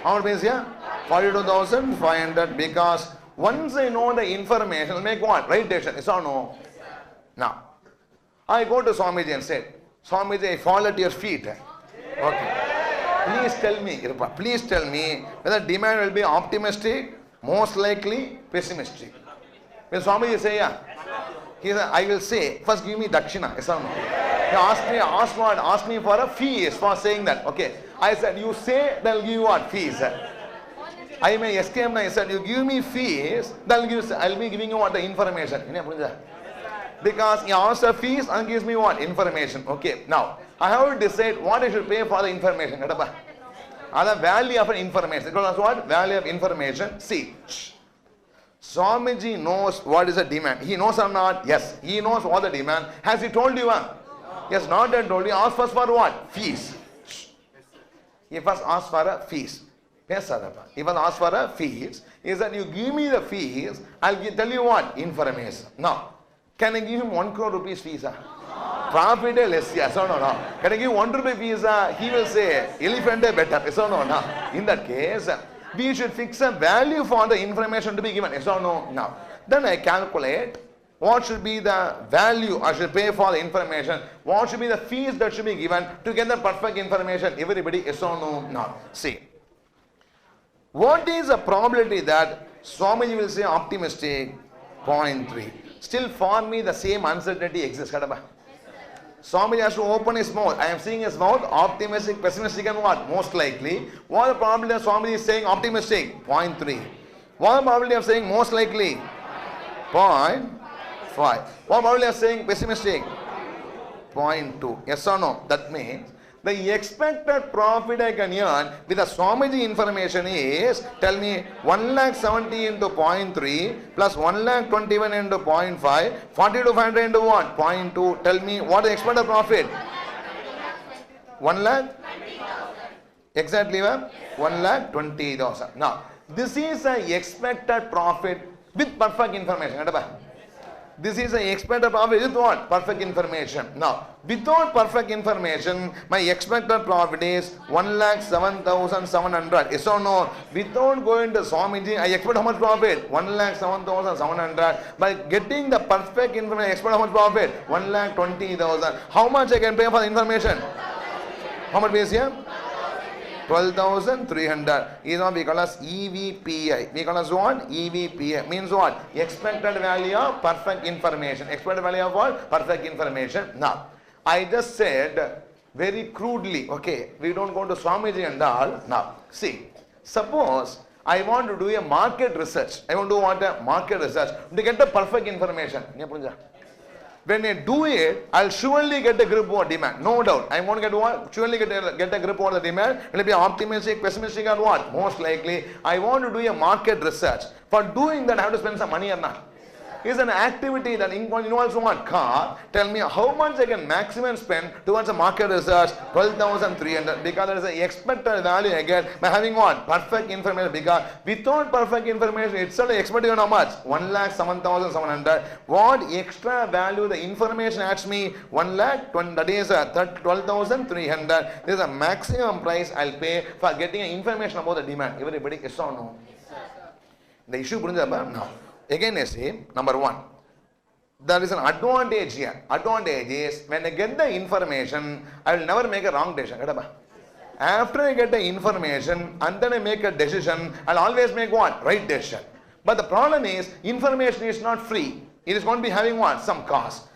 How much means here? 42,500. Because once I know the information, I'll make what? Right decision. Yes or no? Now, I go to Swamiji and said, Swamiji, I fall at your feet. Okay. Please tell me whether demand will be optimistic, most likely, pessimistic. When Swamiji say, yeah, he said, I will say, first give me dakshina. Yes or no? He asked me for a fees for saying that. Okay. I said, you say, they'll give you what? Fees. I may escape now. I said, you give me fees, I'll be giving you what? The information. Because he asked a fees and gives me what? Information. Okay. Now, I have to decide what I should pay for the information. That's the value of an information. Because what? Value of information. See, Swamiji knows what is the demand. He knows or not? Yes. He knows what the demand. Has he told you? Yes, not yet told you. Ask first for what? Fees. He first asked for a fees. Yes, sir. He first asked for a fees. He said, you give me the fees, I'll tell you what? Information. Now, can I give him 1 crore rupees fees? Profit less, yes or no? Can I give 1 rupee fees? He will say, elephant better, yes or no? In that case, we should fix a value for the information to be given, yes or no? Now, then I calculate what should be the value I should pay for the information, what should be the fees that should be given to get the perfect information. Everybody, yes or no? Now, see. What is the probability that Swamiji will say optimistic? 0.3. Still for me the same uncertainty exists. Swamiji has to open his mouth. I am seeing his mouth, optimistic, pessimistic and what? Most likely. What is the probability of Swamiji is saying optimistic? 0.3. What is the probability of saying most likely? 0.5. What is the probability of saying pessimistic? 0.2. Yes or no? That means the expected profit I can earn with the Swamiji information is, tell me, 1,70,000 into 0.3 plus 1,21,000 into 0.5, 42,500 into what? 0.2. Tell me what is the expected profit? 1 lakh? Exactly, ma'am? 1,20,000. Now, this is the expected profit with perfect information. This is the expected profit with what? Perfect information. Now, without perfect information, my expected profit is 1,07,700. Yes or no? Without going to Swamiji, I expect how much profit? 1,07,700. By getting the perfect information, I expect how much profit? 1,20,000. How much I can pay for the information? How much is here? 12,300 is what we call as EVPI. We call as what? EVPI. Means what? Expected value of perfect information. Expected value of what? Perfect information. Now, I just said very crudely, okay, we don't go to Swamiji and all. Now, see, suppose I want to do a market research. I want to do what? A market research to get the perfect information. When I do it, I'll surely get a grip over demand. No doubt. I won't get what? Surely get a grip over the demand. Will it be optimistic, pessimistic or what? Most likely. I want to do a market research. For doing that, I have to spend some money or not? Is an activity that involves what? Car. Tell me how much I can maximum spend towards a market research. 12,300 because there is an expected value I get by having what? Perfect information. Because without perfect information, it's only expected how much? 1,07,700. What extra value the information adds me? 1,20,000. That is 12,300. This is a maximum price I'll pay for getting information about the demand. Everybody, yes or no? The issue now. Again, I say, number one, there is an advantage here. Advantage is, when I get the information, I will never make a wrong decision. After I get the information and then I make a decision, I'll always make what? Right decision. But the problem is, information is not free. It is going to be having what? Some cost.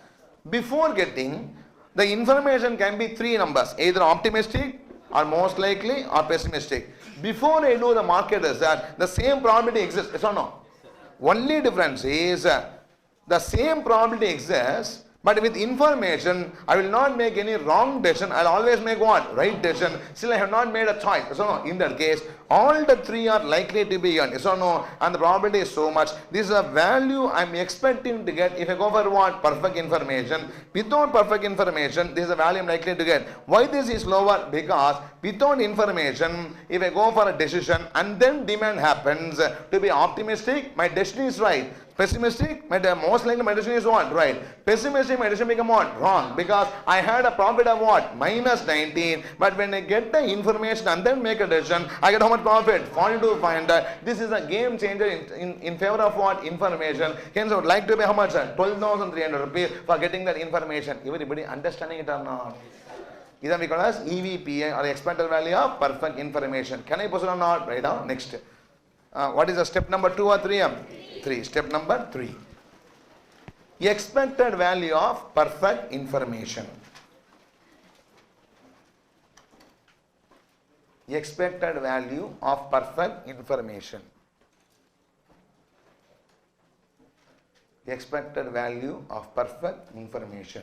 Before getting, the information can be three numbers, either optimistic or most likely or pessimistic. Before I do the market research, the same probability exists. Yes or no? Only difference is the same probability exists, but with information, I will not make any wrong decision. I will always make what? Right decision. Still, I have not made a choice. So, no, in that case, all the three are likely to be earned. So, no, and the probability is so much. This is a value I am expecting to get if I go for what? Perfect information. Without perfect information, this is a value I am likely to get. Why this is lower? Because without information, if I go for a decision and then demand happens to be optimistic, my decision is right. Pessimistic, most likely my decision is what? Right. Pessimistic, my decision become what? Wrong. Because I had a profit of what? Minus 19. But when I get the information and then make a decision, I get how much profit? 42,500. This is a game changer in favor of what? Information. Hence, I would like to pay how much? 12,300 rupees for getting that information. Everybody understanding it or not? This is called as EVPI or expected value of perfect information. Can I proceed or not? Right now, next. What is the step number 2 or 3? 3. Step number 3. Expected value of perfect information. Expected value of perfect information. Expected value of perfect information.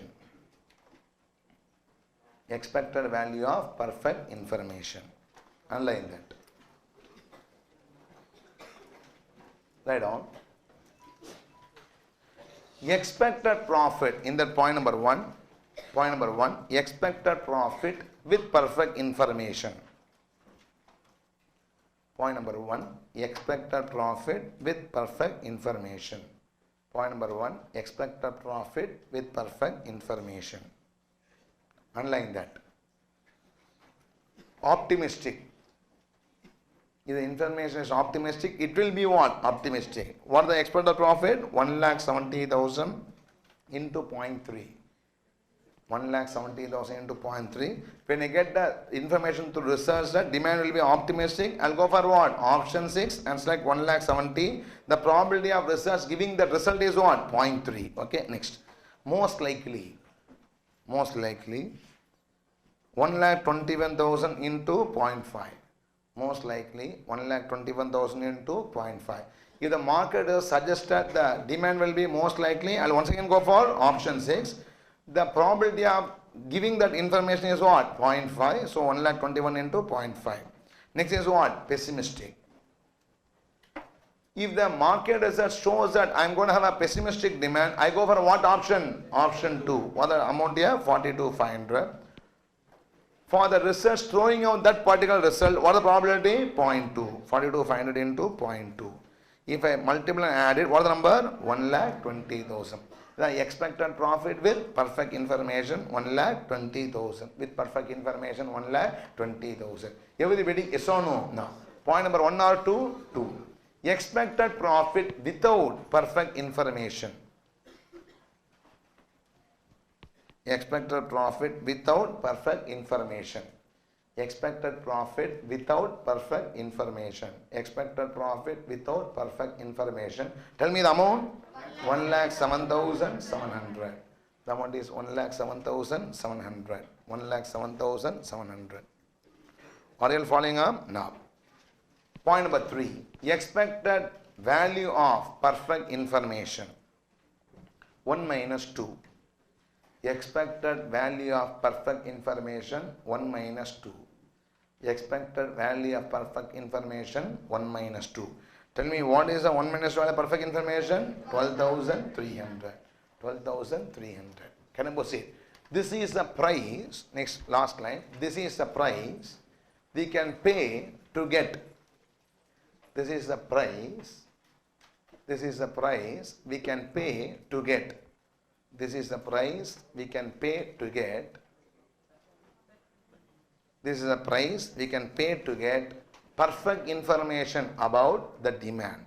Expected value of perfect information. Underline that. Write down. Expected profit in that point number 1. Point number 1. Expected profit with perfect information. Point number 1. Expected profit with perfect information. Point number 1. Expected profit with perfect information. Underline that. Optimistic. If the information is optimistic, it will be what? Optimistic. What is the expected profit? 1,70,000 into 0.3. 1,70,000 into 0.3. When I get the information through research that demand will be optimistic, I'll go for what? Option 6 and select 1,70,000. The probability of research giving the result is what? 0.3. Okay, next. Most likely 1,21,000 into 0.5. Most likely 1,21,000 into 0.5. If the market has suggested the demand will be most likely, I'll once again go for option 6. The probability of giving that information is what? 0.5. So 1,21,000 into 0.5. Next is what? Pessimistic. If the market research shows that I'm going to have a pessimistic demand, I go for what option? Option 2. What the amount here? 42,500. For the research throwing out that particular result, what is the probability? 0.2. 42,500 into 0.2. If I multiply and add it, what is the number? 1,20,000. The expected profit with perfect information 1,20,000. With perfect information 1,20,000. Everybody yes or no? No. Point number 1 or 2? 2. Expected profit without perfect information. Expected profit without perfect information. Expected profit without perfect information. Expected profit without perfect information. Tell me the amount. 1,07,700. The amount is 1,07,700. 1,07,700. Are you all following up? Now. Point number 3. Expected value of perfect information. 1 minus 2. Expected value of perfect information 1 minus 2. Expected value of perfect information 1 minus 2. Tell me what is the 1 minus 2 value of perfect information? 12,300. 12,300. Can I proceed? This is the price. Next, last line. This is the price we can pay to get. This is the price. This is the price we can pay to get. This is the price we can pay to get. This is the price we can pay to get perfect information about the demand.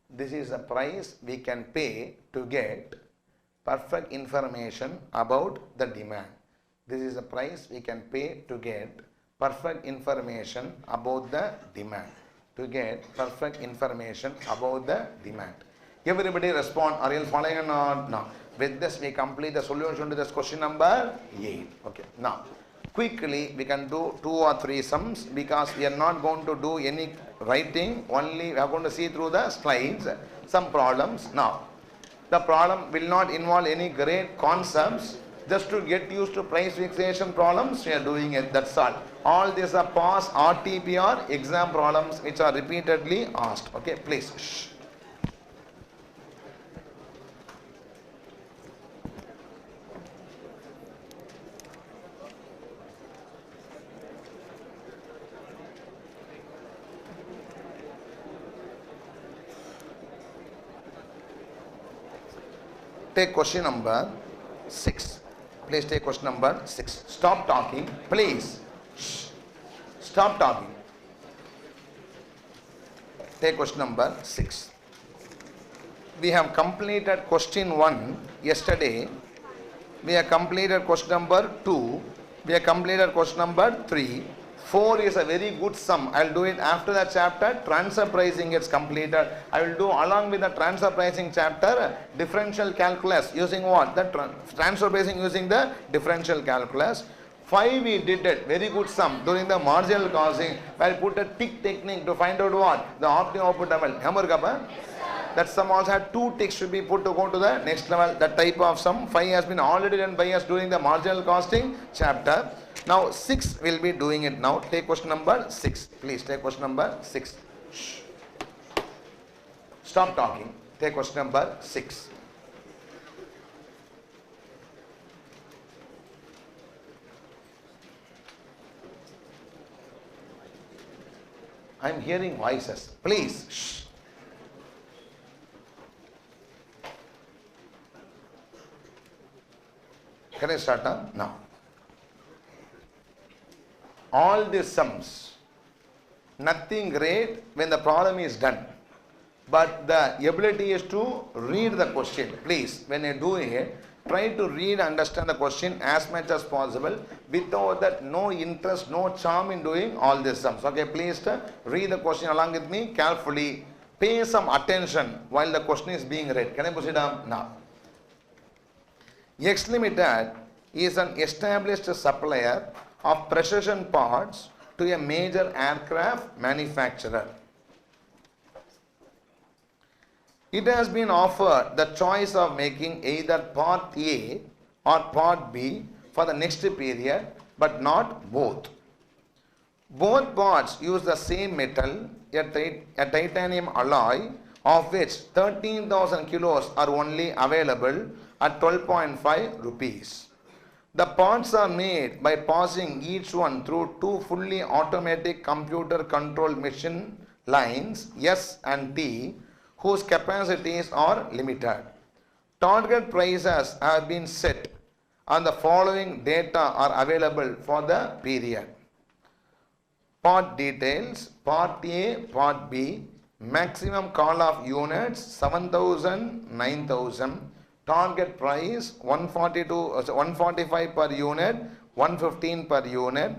This is the price we can pay to get perfect information about the demand. This is the price we can pay to get perfect information about the demand. To get perfect information about the demand. Everybody respond. Are you following or not? No. With this we complete the solution to this question number 8. Okay. Now, quickly we can do 2 or 3 sums because we are not going to do any writing. Only we are going to see through the slides some problems. Now, the problem will not involve any great concepts. Just to get used to price fixation problems, we are doing it. That's all. All these are past RTPR exam problems which are repeatedly asked. Okay, please. Shh. Take question number 6. Please take question number 6. Stop talking. Please. Shh. Stop talking. Take question number 6. We have completed question 1 yesterday. We have completed question number 2. We have completed question number 3. 4 is a very good sum. I will do it after the chapter. Transfer pricing gets completed. I will do along with the transfer pricing chapter differential calculus using what? The transfer pricing using the differential calculus. 5 we did it. Very good sum during the marginal costing. I will put a tick technique to find out what? The optimum output level. Remember, that sum also had 2 ticks should be put to go to the next level. That type of sum 5 has been already done by us during the marginal costing chapter. Now 6 will be doing it now. Take question number 6. Please take question number 6. Shh. Stop talking. Take question number 6. I am hearing voices. Please. Shh. Can I start now? Now. All these sums, nothing great when the problem is done. But the ability is to read the question. Please, when you do it, Try to read and understand the question as much as possible. Without that, no interest, no charm in doing all these sums. Okay, please read the question along with me carefully. Pay some attention while the question is being read. Can I proceed on now? X Limited is an established supplier of precision parts to a major aircraft manufacturer. It has been offered the choice of making either part A or part B for the next period, but not both. Both parts use the same metal, a titanium alloy, of which 13,000 kilos are only available at 12.5 rupees. The parts are made by passing each one through two fully automatic computer controlled machine lines S and T, whose capacities are limited. Target prices have been set and the following data are available for the period. Part details, Part A, Part B, maximum call of units 7,000, 9,000, target price 145 per unit, 115 per unit,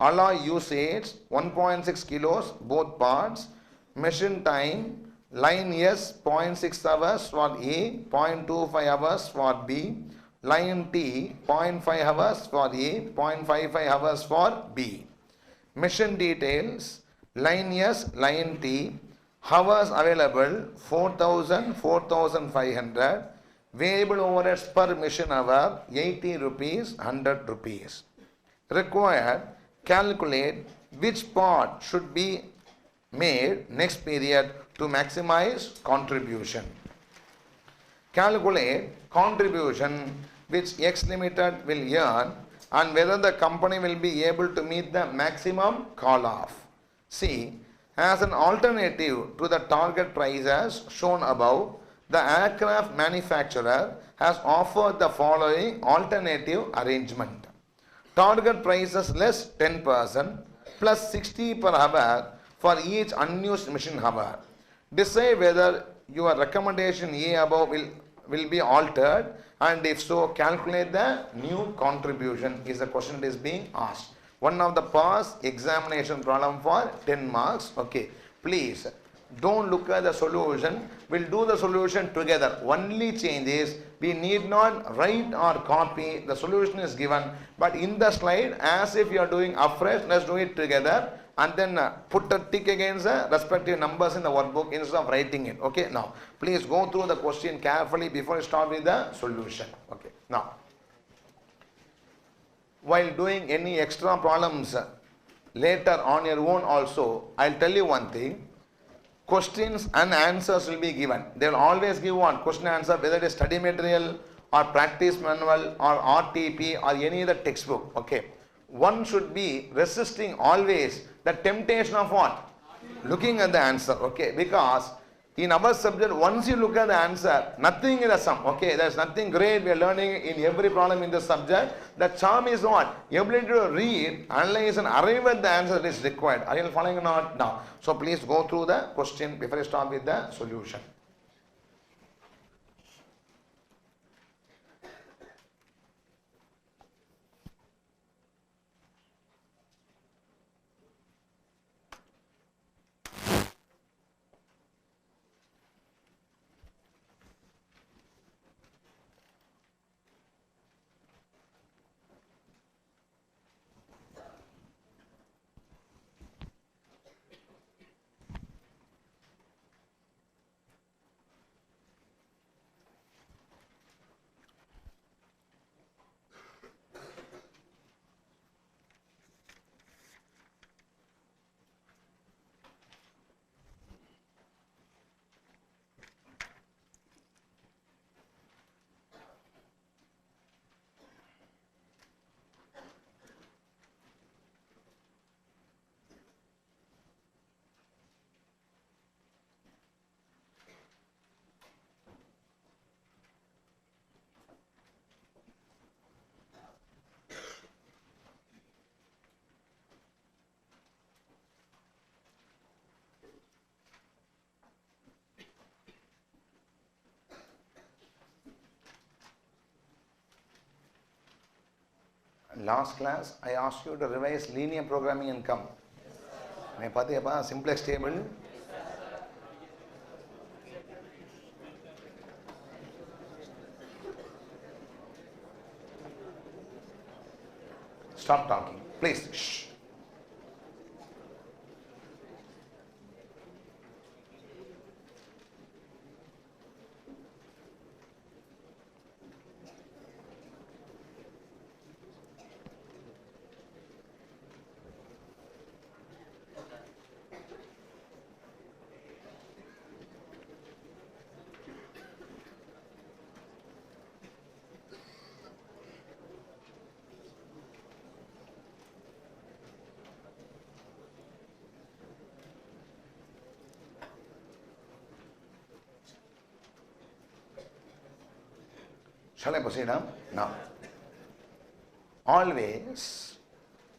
alloy usage 1.6 kilos both parts, machine time, line S 0.6 hours for A, 0.25 hours for B, line T 0.5 hours for A, 0.55 hours for B. Mission details, line S, line T, hours available 4,000, 4,500, variable overheads per mission hour 80 rupees, 100 rupees. Required, calculate which part should be made next period to maximize contribution. Calculate contribution which X Limited will earn and whether the company will be able to meet the maximum call off. See, as an alternative to the target prices shown above, the aircraft manufacturer has offered the following alternative arrangement. Target prices less 10% plus 60 per hour for each unused machine hour. Decide whether your recommendation A above will be altered, and if so, calculate the new contribution is the question that is being asked. One of the past examination problem for 10 marks. Okay, please don't look at the solution. We'll do the solution together. Only change is we need not write or copy. The solution is given, but in the slide, as if you are doing afresh, let's do it together. And then put a tick against the respective numbers in the workbook instead of writing it. Okay, now please go through the question carefully before you start with the solution. Okay, now while doing any extra problems later on your own also, I'll tell you one thing. Questions and answers will be given. They will always give one question answer, whether it is study material or practice manual or RTP or any other textbook. Okay, one should be resisting always the temptation of what? Looking at the answer. Okay, because in our subject, once you look at the answer, nothing is a sum. Okay, there's nothing great we are learning in every problem in the subject. The charm is what? Ability to read, analyze and arrive at the answer that is required. Are you following or not? Now, so please go through the question before you start with the solution. Last class, I asked you to revise linear programming income. Simplex table. Stop talking. Please. Shh. Shall I proceed now? Now, always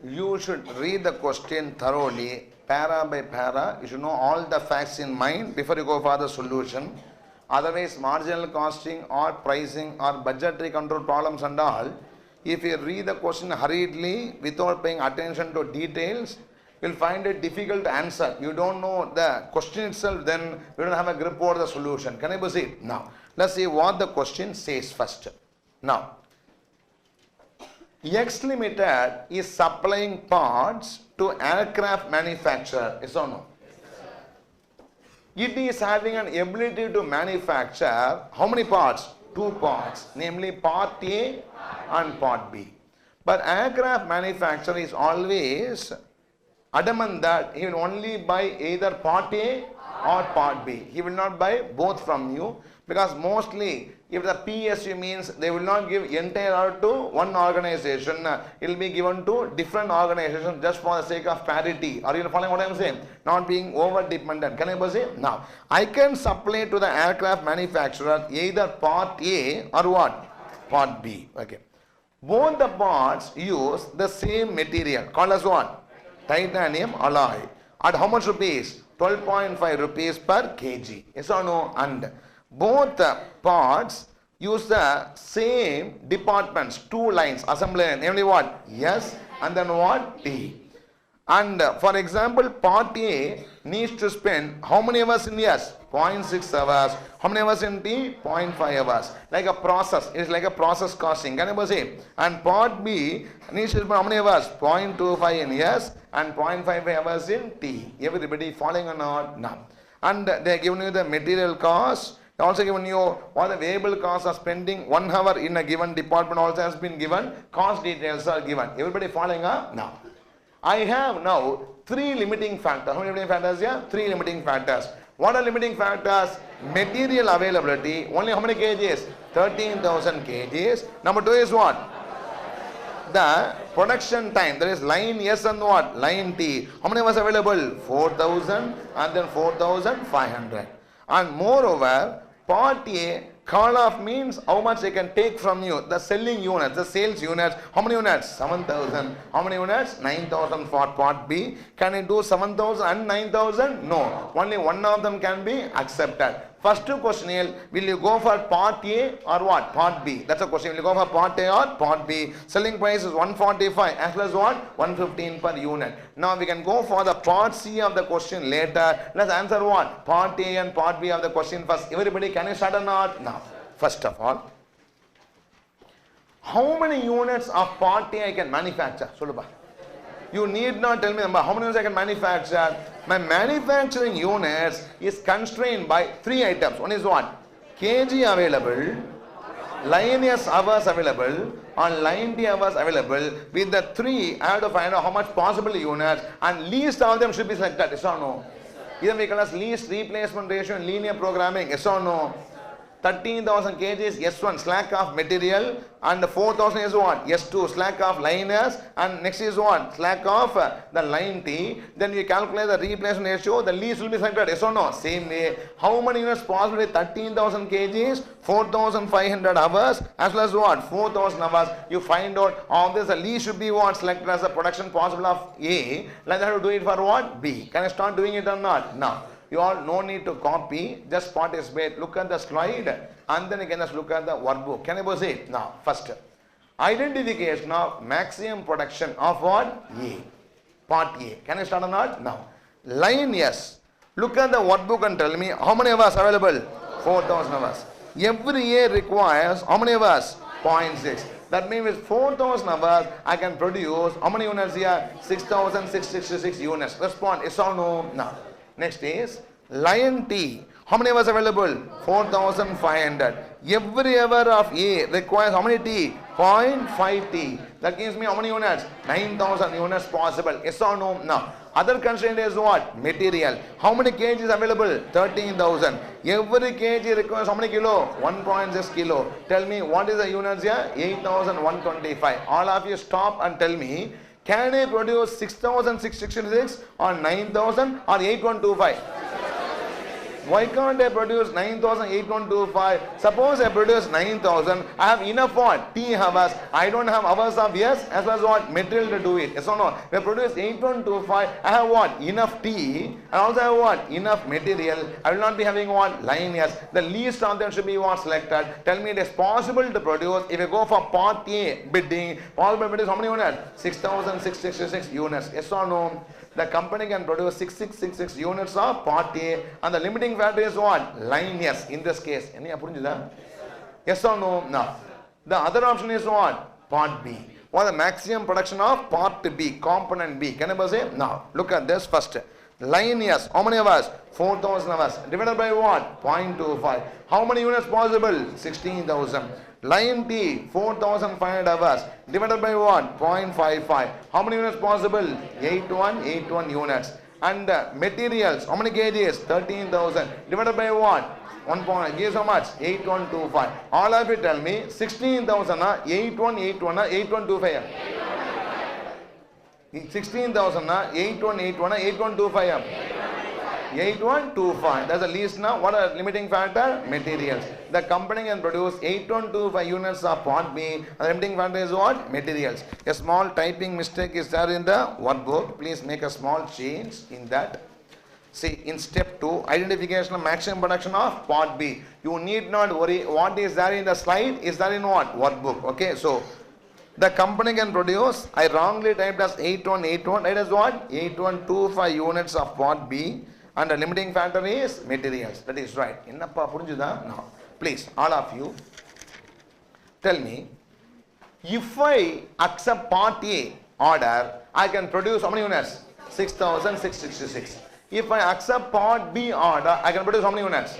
you should read the question thoroughly, para by para. You should know all the facts in mind before you go for the solution. Otherwise, marginal costing or pricing or budgetary control problems and all, if you read the question hurriedly without paying attention to details, you will find it difficult to answer. You don't know the question itself, then you don't have a grip over the solution. Can I proceed? Now, let's see what the question says first. Now, X Limited is supplying parts to aircraft manufacturer. Yes or no? It is having an ability to manufacture how many parts? 2 parts, namely part A and part B. But aircraft manufacturer is always adamant that he will only buy either part A or part B. He will not buy both from you, because mostly if the PSU means they will not give entire order to one organization, it will be given to different organizations just for the sake of parity. Are you following what I am saying? Not being over dependent. Can I proceed? Now, I can supply to the aircraft manufacturer either part A or what? Part B. Okay. Both the parts use the same material called as what? Titanium alloy. At how much rupees? 12.5 rupees per kg. Yes or no? And both parts use the same departments, 2 lines, assembly line, namely what? S and then what? T. And for example, part A needs to spend how many hours in S? 0.6 hours. How many hours in T? 0.5 hours. Like a process. It is like a process costing. Can you say? And part B needs to spend how many hours? 0.25 in S and 0.55 hours in T. Everybody following or not? No. And they are giving you the material cost. They also given you what the variable costs of spending 1 hour in a given department also has been given. Cost details are given. Everybody following up? Now, I have now 3 limiting factors. How many limiting factors here? 3 limiting factors. What are limiting factors? Material availability. Only how many kgs? 13,000 kgs. Number 2 is what? The production time. There is line S and what? Line T. How many was available? 4,000 and then 4,500. And moreover, part A, call off means how much they can take from you. The selling units, the sales units. How many units? 7,000. How many units? 9,000 for part B. Can it do 7,000 and 9,000? No. Only one of them can be accepted. First question is, will you go for part A or what? Part B. That's a question. Will you go for part A or part B? Selling price is 145 as well as what? 115 per unit. Now we can go for the part C of the question later. Let's answer what? Part A and part B of the question first. Everybody, can you start or not? Now, first of all, how many units of part A I can manufacture? Soluba. You need not tell me number. How many units I can manufacture? My manufacturing units is constrained by 3 items. One is what? Kg available, line S hours available, and line T hours available. With the 3, I have to find out how much possible units, and least of them should be selected. Yes or no? Either we call as least replacement ratio in linear programming. Yes or no? 13,000 kg is S1, slack of material, and 4,000 is what? S2, slack of liners, and next is what? Slack of the line T. Then you calculate the replacement ratio, the least will be selected. Yes or no? Same way. How many units possible with 13,000 kgs, 4,500 hours, as well as what? 4,000 hours. You find out all this, the least should be what? Selected as the production possible of A. Like that, you do it for what? B. Can I start doing it or not? Now. You all no need to copy, just participate. Look at the slide and then you can just look at the workbook. Can I proceed? Now, first, Identification of maximum production of what? A. Part A. Can I start or not? Now. Line yes. Look at the workbook and tell me how many hours available? 4,000 hours. Every year requires how many hours? 0.6. That means with 4,000 hours, I can produce how many units here? 6,666 units. Respond, yes or no? No. Next is line T. How many hours available? 4,500. Every hour of A requires how many T? 0.5 T. That gives me how many units? 9,000 units possible. Yes or no? No. Other constraint is what? Material. How many kg is available? 13,000. Every kg requires how many kilo? 1.6 kilo. Tell me what is the units here? 8,125. All of you stop and tell me, can I produce 6,666 or 9,000 or 8,125? Why can't I produce 9,825? Suppose I produce 9,000, I have enough what? T hours. I don't have hours of yes as well as what? Material to do it. Yes or no? If I produce 8,125, I have what? Enough T and also I have what? Enough material. I will not be having what? Line yes. The least of them should be what? Selected. Tell me it is possible to produce. If I go for part A bidding, possible bid is how many units? 6,666 units. Yes or no? The company can produce 6,666 units of part A and the limiting factor is what? Line yes in this case. Yes or no? No. The other option is what? Part B. What is the maximum production of part B, component B? Can I say? Now, look at this first. Line yes. How many hours? 4,000 hours. Divided by what? 0.25. How many units possible? 16,000. Line T, 4,500 hours. Divided by what? 0.55. How many units possible? 8181 units. And materials, how many kgs? 13,000. Divided by what? 1. Gives how much? 8125. All of you tell me 16,000 8181 8125. 16,000 8181 8125. 8125. That's the least now. What are limiting factor? Materials. The company can produce 8125 units of part B. And the limiting factor is what? Materials. A small typing mistake is there in the workbook. Please make a small change in that. See, in step 2, identification of maximum production of part B. You need not worry. What is there in the slide is there in what? Workbook. Okay, so the company can produce, I wrongly typed as 8181. It is what? 8125 units of part B. And the limiting factor is materials. That is right. Now, please, all of you, tell me, if I accept part A order, I can produce how many units? 6,666. If I accept part B order, I can produce how many units?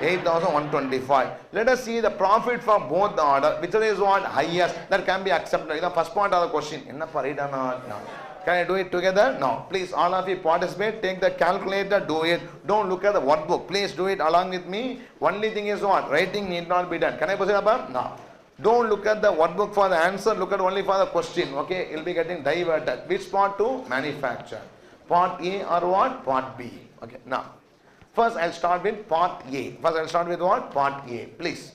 8,125. Let us see the profit for both the order. Which is what? Highest. That can be accepted. The first part of the question. No. Can I do it together? No. Please, all of you participate. Take the calculator, do it. Don't look at the workbook. Please do it along with me. Only thing is what? Writing need not be done. Can I proceed above? No. Don't look at the workbook for the answer. Look at only for the question. Okay? You'll be getting diverted. Which part to manufacture? Part A or what? Part B. Okay. Now, first I'll start with part A. First I'll start with what? Part A. Please.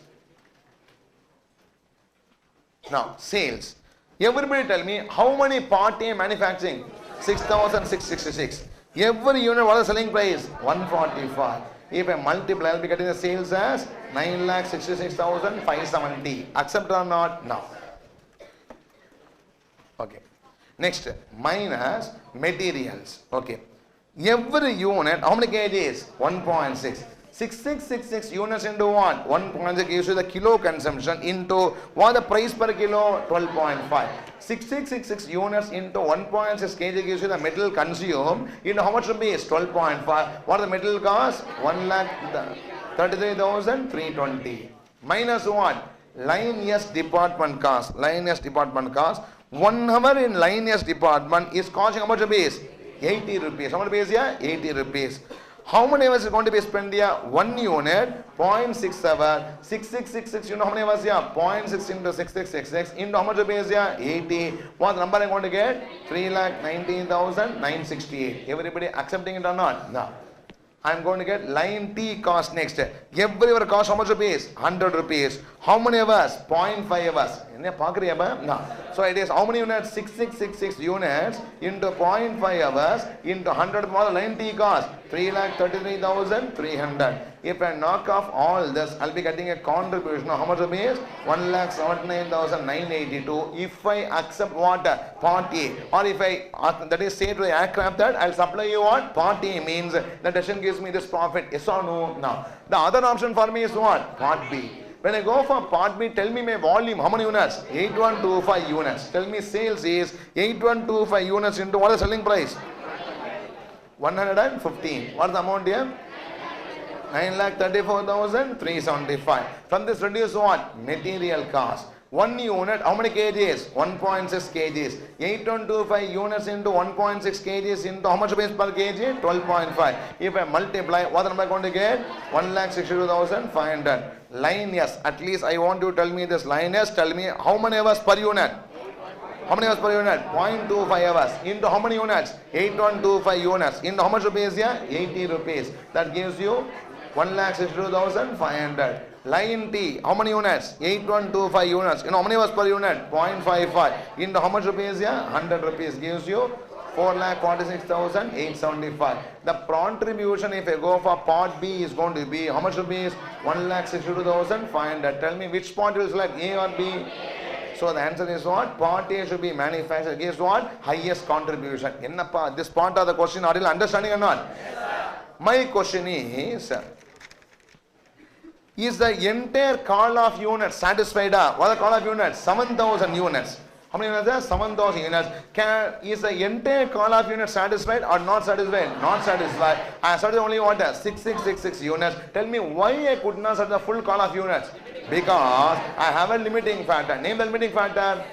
Now, sales. Everybody tell me how many part A manufacturing? 6,666. Every unit, what is the selling price? 145. If I multiply, I'll be getting the sales as 9,66,570. Accept or not? No. Okay. Next, minus materials. Okay. Every unit, how many kgs? 1.6. 6666 units into what? 1.6 gives you the kilo consumption into what the price per kilo? 12.5. 6666 units into 1.6 kg gives you the metal consumed into how much rupees? 12.5. What is the metal cost? 1,33,320. Minus what? Line S department cost. Line S department cost. 1 hour in line S department is costing how much rupees? 80 rupees. How much rupees here? 80 rupees. How many hours is going to be spent here? 1 unit, 0.67, 6666, you know how many hours here? 0.6 into 6666 into how much rupees here? 80. What number I'm going to get? 3,19,968. Everybody accepting it or not? No. I'm going to get line T cost next. Every hour cost how much rupees? 100 rupees. How many hours? 0.5 hours. So it is how many units? 6666 units into 0.5 hours into 100 more 90 cost 3,33,300. If I knock off all this, I'll be getting a contribution of how much rupees? 1,79,982. If I accept what? Part A. Or if I that is say to the aircraft that I'll supply you what? Part A means the decision gives me this profit. Yes or no? Now the other option for me is what? Part B. When I go for part B, tell me my volume. How many units? 8125 units. Tell me sales is 8125 units into what is the selling price? 115. What is the amount here? 9,34,375. From this reduce what? Material cost. 1 unit, how many kgs? 1.6 kgs. 8125 units into 1.6 kgs into how much base per kg? 12.5. If I multiply, what am I going to get? 1,62,500. Line yes. At least I want you to tell me this. Line yes. Tell me how many hours per unit? How many hours per unit? 0.25 hours. Into how many units? 8125 units. Into how much rupees here? 80 rupees. That gives you 1,62,500. Line T, how many units? 8125 units. How many hours per unit? 0.55. Into how much rupees here? 100 rupees gives you 4,46,875. The contribution if I go for part B is going to be how much rupees? 1,62,500. Tell me which part you will select, A or B? So the answer is what? Part A should be manufactured against what? Highest contribution. This part of the question, are you understanding or not? Yes, sir. My question is the entire call of units satisfied? What are the call of units? 7,000 units. How many units are 7,000 units? Is the entire call of units satisfied or not satisfied? Not satisfied. I started only what? 6666 units. Tell me why I could not set the full call of units? Because I have a limiting factor. Name the limiting factor.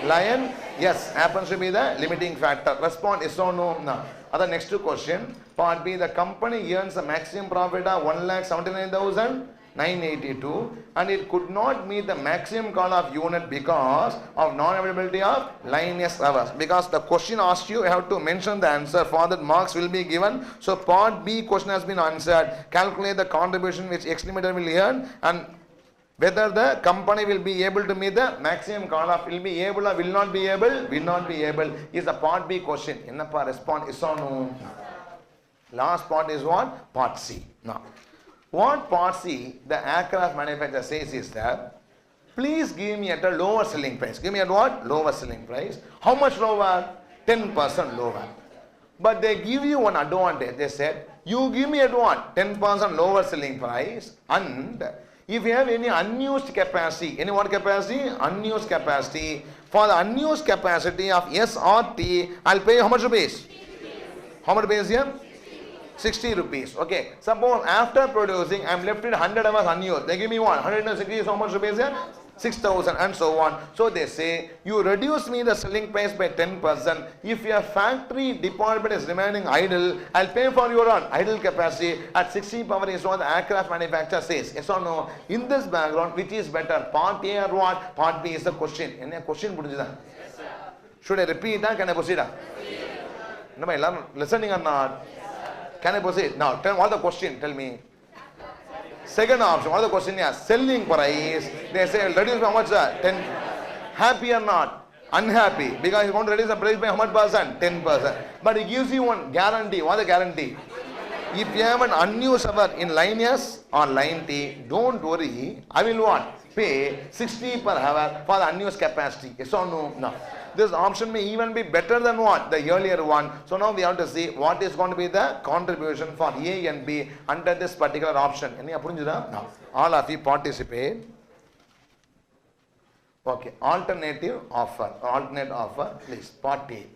Lion? Yes, happens to be the limiting factor. Respond is or no? No. Other next question. Part B, the company earns a maximum profit of 1,79,982 and it could not meet the maximum call of unit because of non-availability of line S hours. Because the question asked you have to mention the answer. For that marks will be given. So part B question has been answered. Calculate the contribution which X limited will earn and whether the company will be able to meet the maximum call of, will be able or will not be able, will not be able, is the part B question. Ennappa respond is or no? Last part is what? Part C. Now, what part C the aircraft manufacturer says is that, please give me at a lower selling price. Give me at what? Lower selling price. How much lower? 10% lower. But they give you one advantage. They said, you give me at what? 10% lower selling price and if you have any unused capacity, any what capacity? Unused capacity. For the unused capacity of S or T, I'll pay how much rupees? How much rupees here? 60 rupees. Okay. Suppose after producing, I'm left with 100 hours unused. They give me what? 160 is how much rupees here? 6,000 and so on. So they say, you reduce me the selling price by 10%. If your factory department is remaining idle, I'll pay for your own idle capacity at 60 power is what the aircraft manufacturer says. Yes or no? In this background, which is better? Part A or what? Part B is the question. Any question? Yes, sir. Should I repeat that? Can I proceed? Am I listening or not? Can I proceed? Now, tell what the question? Tell me. Second option, what the question is? Selling price. They say reduce by how much? 10. Happy or not? Unhappy. Because you want to reduce the price by how much percent? 10%. But it gives you one guarantee. What is the guarantee? If you have an unused hour in line S or line T, don't worry. I will what? Pay 60 per hour for the unused capacity. Yes or no? No. This option may even be better than what? The earlier one. So now we have to see what is going to be the contribution for A and B under this particular option. No. All of you participate. Okay. Alternative offer. Alternate offer. Please. Part A.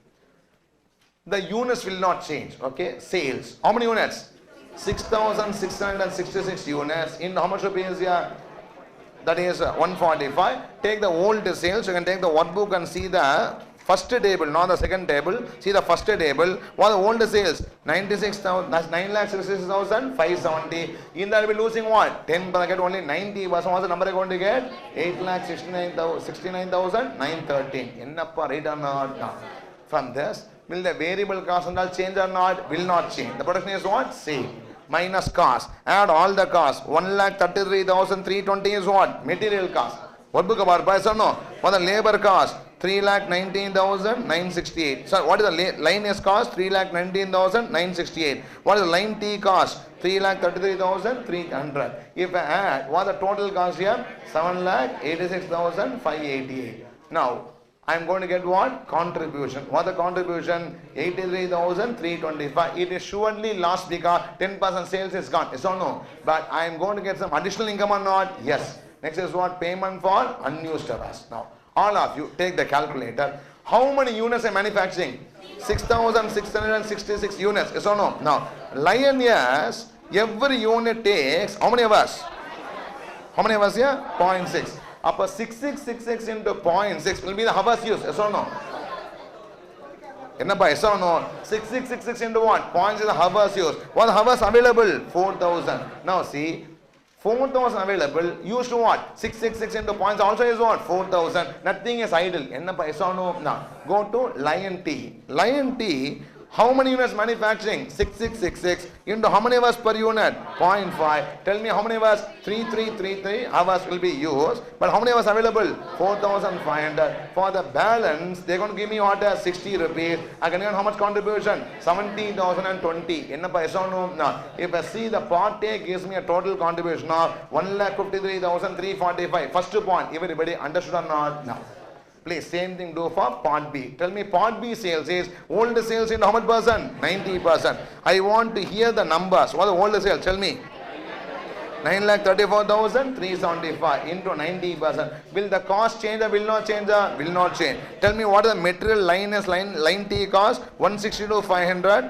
The units will not change. Okay. Sales. How many units? 6,666 units. In how much rupees here? That is 145. Take the old sales. You can take the workbook and see the first table, not the second table. See the first table. What the old sales? 96,000. That's 9,66,570. In that we losing what? 10%. Get only 90%. What's the number you're going to get? 8,69,913. Ennappa right or not? No. From this, will the variable cost and all change or not? Will not change. The production is what? Same. Minus cost. Add all the cost. 1,33,320 is what? Material cost. Workbook about price or no? What the labor cost? 3,19,968. So what is the line S cost? 3,19,968. What is the line T cost? 3,33,300. If I add, what the total cost here? 7,86,588. Now, I am going to get what? Contribution. What the contribution? 83,325. It is surely lost because 10% sales is gone. Yes or no? But I am going to get some additional income or not? Yes. Next is what? Payment for unused hours. Now, all of you take the calculator. How many units are manufacturing? 6,666 units. Yes or no? Now, Lion, yes, every unit takes how many hours? How many hours here? 0.6. Upper 6666 into 0.6 will be the hours used. Yes or no? Yes or no? 6666 into what? 0.6 is the hours used. What the hours available? 4,000. Now see, 4,000 available, used to what? 666 into points also is what? 4,000. Nothing is idle. Yes or no? Now, go to Lion T. Lion T, how many units manufacturing? 6666 into how many hours per unit? 0.5. Tell me how many hours? 3333 hours will be used. But how many hours available? 4,500. For the balance, they're going to give me what? 60 rupees. I can earn how much contribution? 70,020. Yes or no? Now, if I see the part A gives me a total contribution of 1,53,345. First point, everybody understood or not? Now. Please, same thing do for part B. Tell me part B sales is old sales in how much percent? 90%. I want to hear the numbers. What are the old sales? Tell me. 9,34,375 into 90%. Will the cost change or will not change? Will not change. Tell me what is the material line is line T cost? 162,500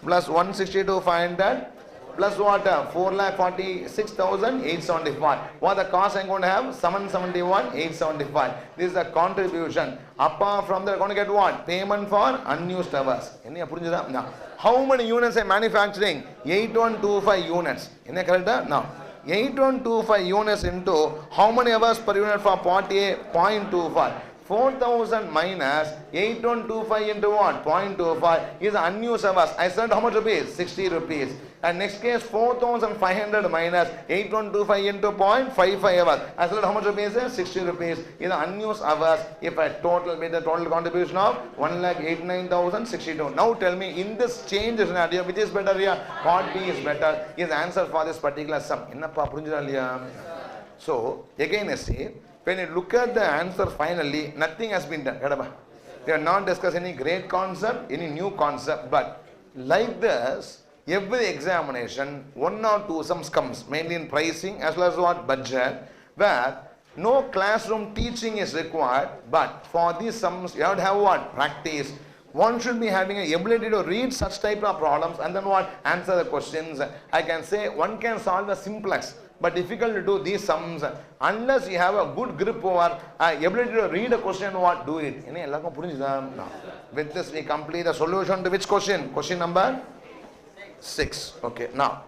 plus 162,500. Plus what? 4,46,875. What the cost I'm going to have? 771,875. This is the contribution. Apart from that, I'm going to get what? Payment for unused hours. Now, how many units I'm manufacturing? 8125 units. Is correct? Now, 8125 units into how many hours per unit for part A? 0.25. 4,000 minus 8125 into what? 0.25 is unused hours. I said how much rupees? 60 rupees. And next case 4,500 minus 8125 into 0.55 hours. I said how much rupees? 60 rupees is unused hours. If I total with the total contribution of 1,89,062. Now tell me in this change scenario, which is better here? Part B is better. Is answer for this particular sum. So again I say, when you look at the answer finally, nothing has been done. We have not discussed any great concept, any new concept, but like this, every examination, one or two sums comes, mainly in pricing as well as what? Budget, where no classroom teaching is required, but for these sums, you have to have what? Practice. One should be having an ability to read such type of problems and then what? Answer the questions. I can say one can solve the simplex, but difficult to do these sums unless you have a good grip over ability to read a question, what? Do it. No. With this we complete the solution to which question? Question number 6. Okay, now